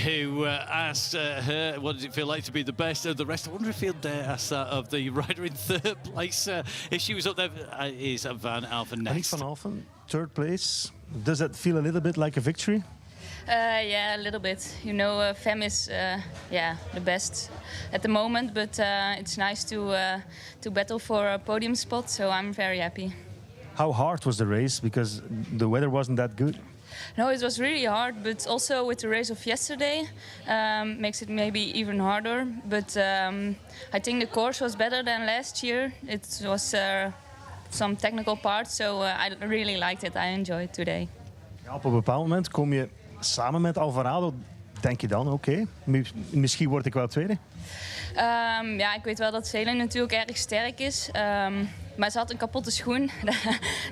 who asked her, what does it feel like to be the best of the rest? I wonder if he'll dare ask that of the rider in third place. If she was up there, is Van Alphen next. Van Alphen, third place. Does that feel a little bit like a victory? Yeah, a little bit. You know, Fem is the best at the moment, but it's nice to battle for a podium spot. So I'm very happy. How hard was the race? Because the weather wasn't that good. No, it was really hard, but also with the race of yesterday makes it maybe even harder. But I think the course was better than last year. It was some technical parts, so I really liked it. I enjoyed today. Ja, op een bepaald moment kom je samen met Alvarado, denk je dan, oké, misschien word ik wel tweede? Ja, ik weet wel dat Celine natuurlijk erg sterk is. Maar ze had een kapotte schoen.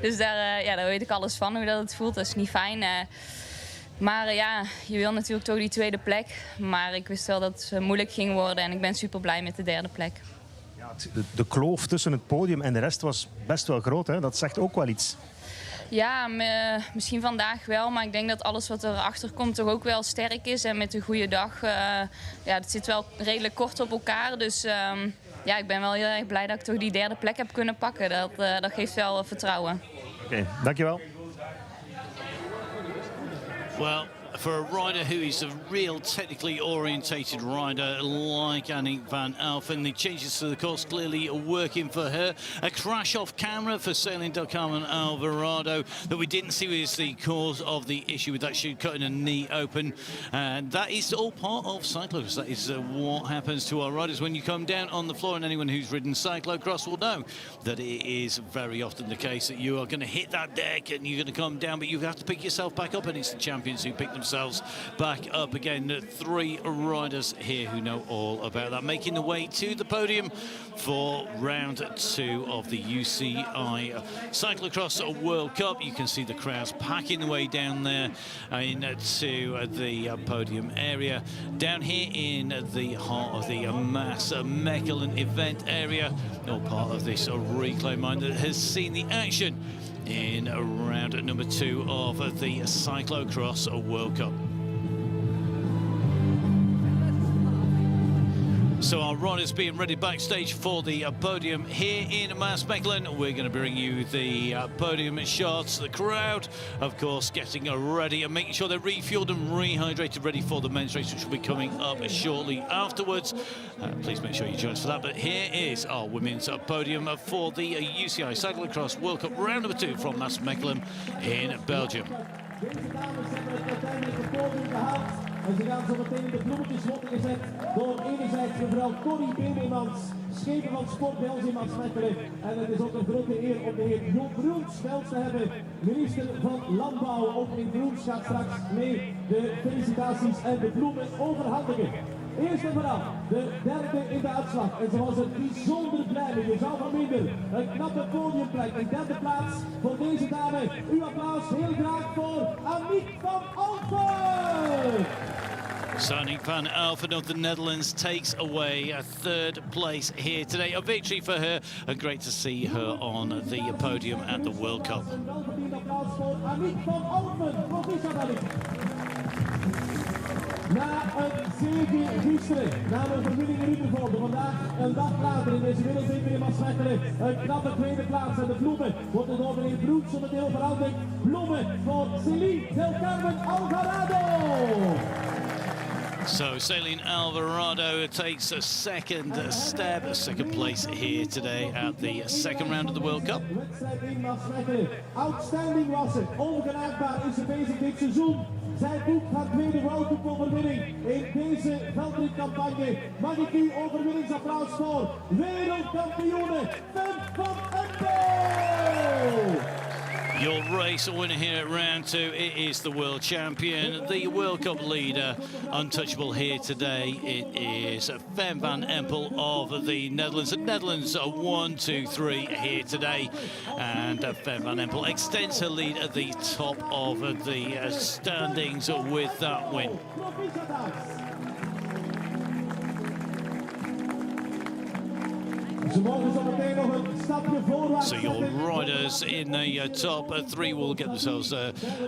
Dus daar weet ik alles van, hoe dat het voelt. Dat is niet fijn. Maar ja, je wil natuurlijk toch die tweede plek. Maar ik wist wel dat het moeilijk ging worden. En ik ben super blij met de derde plek. Ja, de kloof tussen het podium en de rest was best wel groot, hè? Dat zegt ook wel iets. Ja, misschien vandaag wel. Maar ik denk dat alles wat erachter komt toch ook wel sterk is. En met een goede dag, het zit wel redelijk kort op elkaar. Dus ja, ik ben wel heel erg blij dat ik toch die derde plek heb kunnen pakken. Dat geeft wel vertrouwen. Oké, dankjewel. Well, for a rider who is a real technically orientated rider like Annick van Alphen, the changes to the course clearly working for her. A crash off camera for Celine Del Carmen Alvarado that we didn't see was the cause of the issue with that shoe cutting a knee open. And that is all part of cyclocross. That is what happens to our riders when you come down on the floor, and anyone who's ridden cyclocross will know that it is very often the case that you are going to hit that deck and you're going to come down, but you have to pick yourself back up, and it's the champions who pick themselves back up again. 3 riders here who know all about that, making the way to the podium for round 2 of the UCI Cyclo-cross World Cup. You can see the crowds packing the way down there into the podium area. Down here in the heart of the Maasmechelen event area, all part of this reclaim mine that has seen the action in round number 2 of the Cyclo-cross World Cup. So our riders being ready backstage for the podium here in Maasmechelen. We're going to bring you the podium shots. The crowd, of course, getting ready and making sure they're refueled and rehydrated, ready for the men's race, which will be coming up shortly afterwards. Please make sure you join us for that. But here is our women's podium for the UCI Cyclo-cross World Cup round number 2 from Maasmechelen in Belgium. En ze gaan zo meteen in de bloemetjes worden gezet door enerzijds mevrouw Corrie Bemelmans, schepen van Sport Belgium Maasmechelen. En het is ook een grote eer om de heer Joop Groens te hebben. Minister van Landbouw, opening Groens, gaat straks mee de felicitaties en de bloemen overhandigen. Eerst en vooral de derde in de uitslag. En ze was er bijzonder blij mee. Je zou van minder. Een knappe podiumplek. Een derde plaats voor deze dame. Uw applaus heel graag voor Annick van Alphen. So Annick van Alphen of the Netherlands takes away a 3rd place here today. A victory for her, and great to see her on the podium at the World Cup. Een welverdiend applaus voor Annick van Alphen. Proficiat Annick. Na een zege gisteren, na een overwinning in Utervolde, vandaag een dag later in deze wereldbeker in Maasmechelen, een knappe tweede plaats. En de bloemen worden door meneer Broek zo meteen overhandigd. Bloemen voor Celine Del Carmen Alvarado. So Celine Alvarado takes a second place here today at the 2nd round of the World Cup. Wedstrijd in Maasmechelen. Outstanding was het. Ongenaakbaar is ze bezig dit seizoen. Zij boekt haar tweede World Cup overwinning in deze veldritcampagne. Mag ik u overwinningsapplaus voor wereldkampioene Fem van Empel! Your race winner here at round 2, it is the world champion, the World Cup leader, untouchable here today. It is Fem van Empel of the Netherlands. The Netherlands are 1, 2, 3 here today, and Fem van Empel extends her lead at the top of the standings with that win. So your riders in the top 3 will get themselves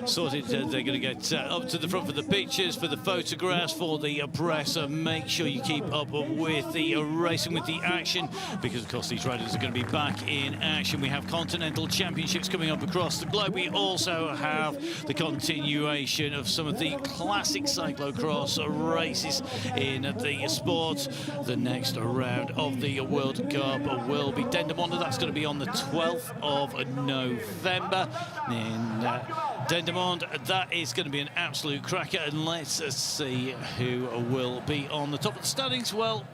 sorted. They're going to get up to the front for the pictures, for the photographs, for the press. Make sure you keep up with the racing, with the action, because of course these riders are going to be back in action. We have continental championships coming up across the globe. We also have the continuation of some of the classic cyclocross races in the sport. The next round of the World Cup will be Dendermonde. That's going to be on the 12th of November in Dendermonde. That is going to be an absolute cracker, and let's see who will be on the top of the standings. Well,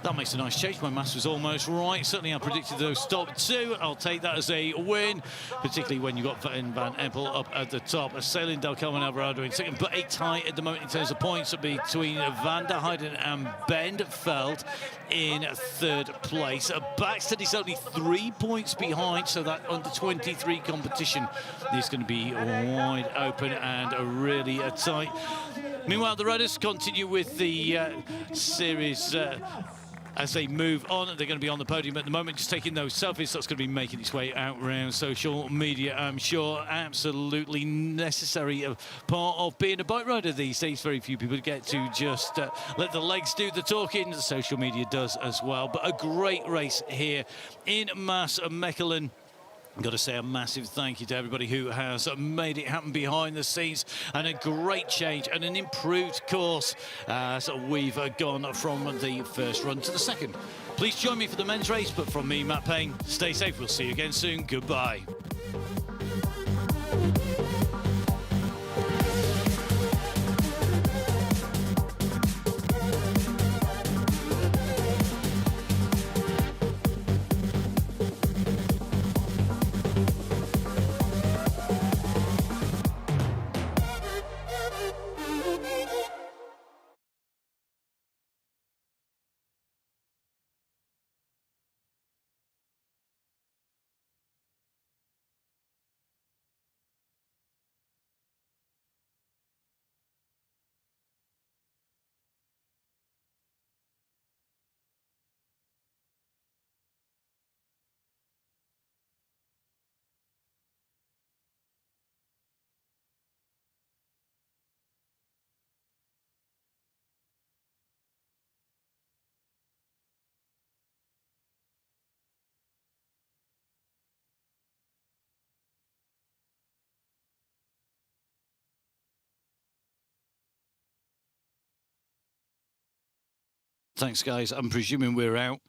That makes a nice change. My maths was almost right. Certainly I predicted those top two. I'll take that as a win, particularly when you've got Van Empel up at the top. Sailing Delcalmo and Alvarado in second, but a tie at the moment in terms of points between Van der Heijden and Bentveld in third place. Baxter is only 3 points behind, so that under 23 competition is going to be wide open and really tight. Meanwhile, the runners continue with the series as they move on. They're going to be on the podium at the moment, just taking those selfies. That's going to be making its way out around social media, I'm sure. Absolutely necessary part of being a bike rider these days. Very few people get to just let the legs do the talking. The social media does as well. But a great race here in Maasmechelen. I've got to say a massive thank you to everybody who has made it happen behind the scenes, and a great change and an improved course as we've gone from the first run to the second. Please join me for the men's race, but from me, Matt Payne, stay safe. We'll see you again soon. Goodbye. Thanks, guys. I'm presuming we're out.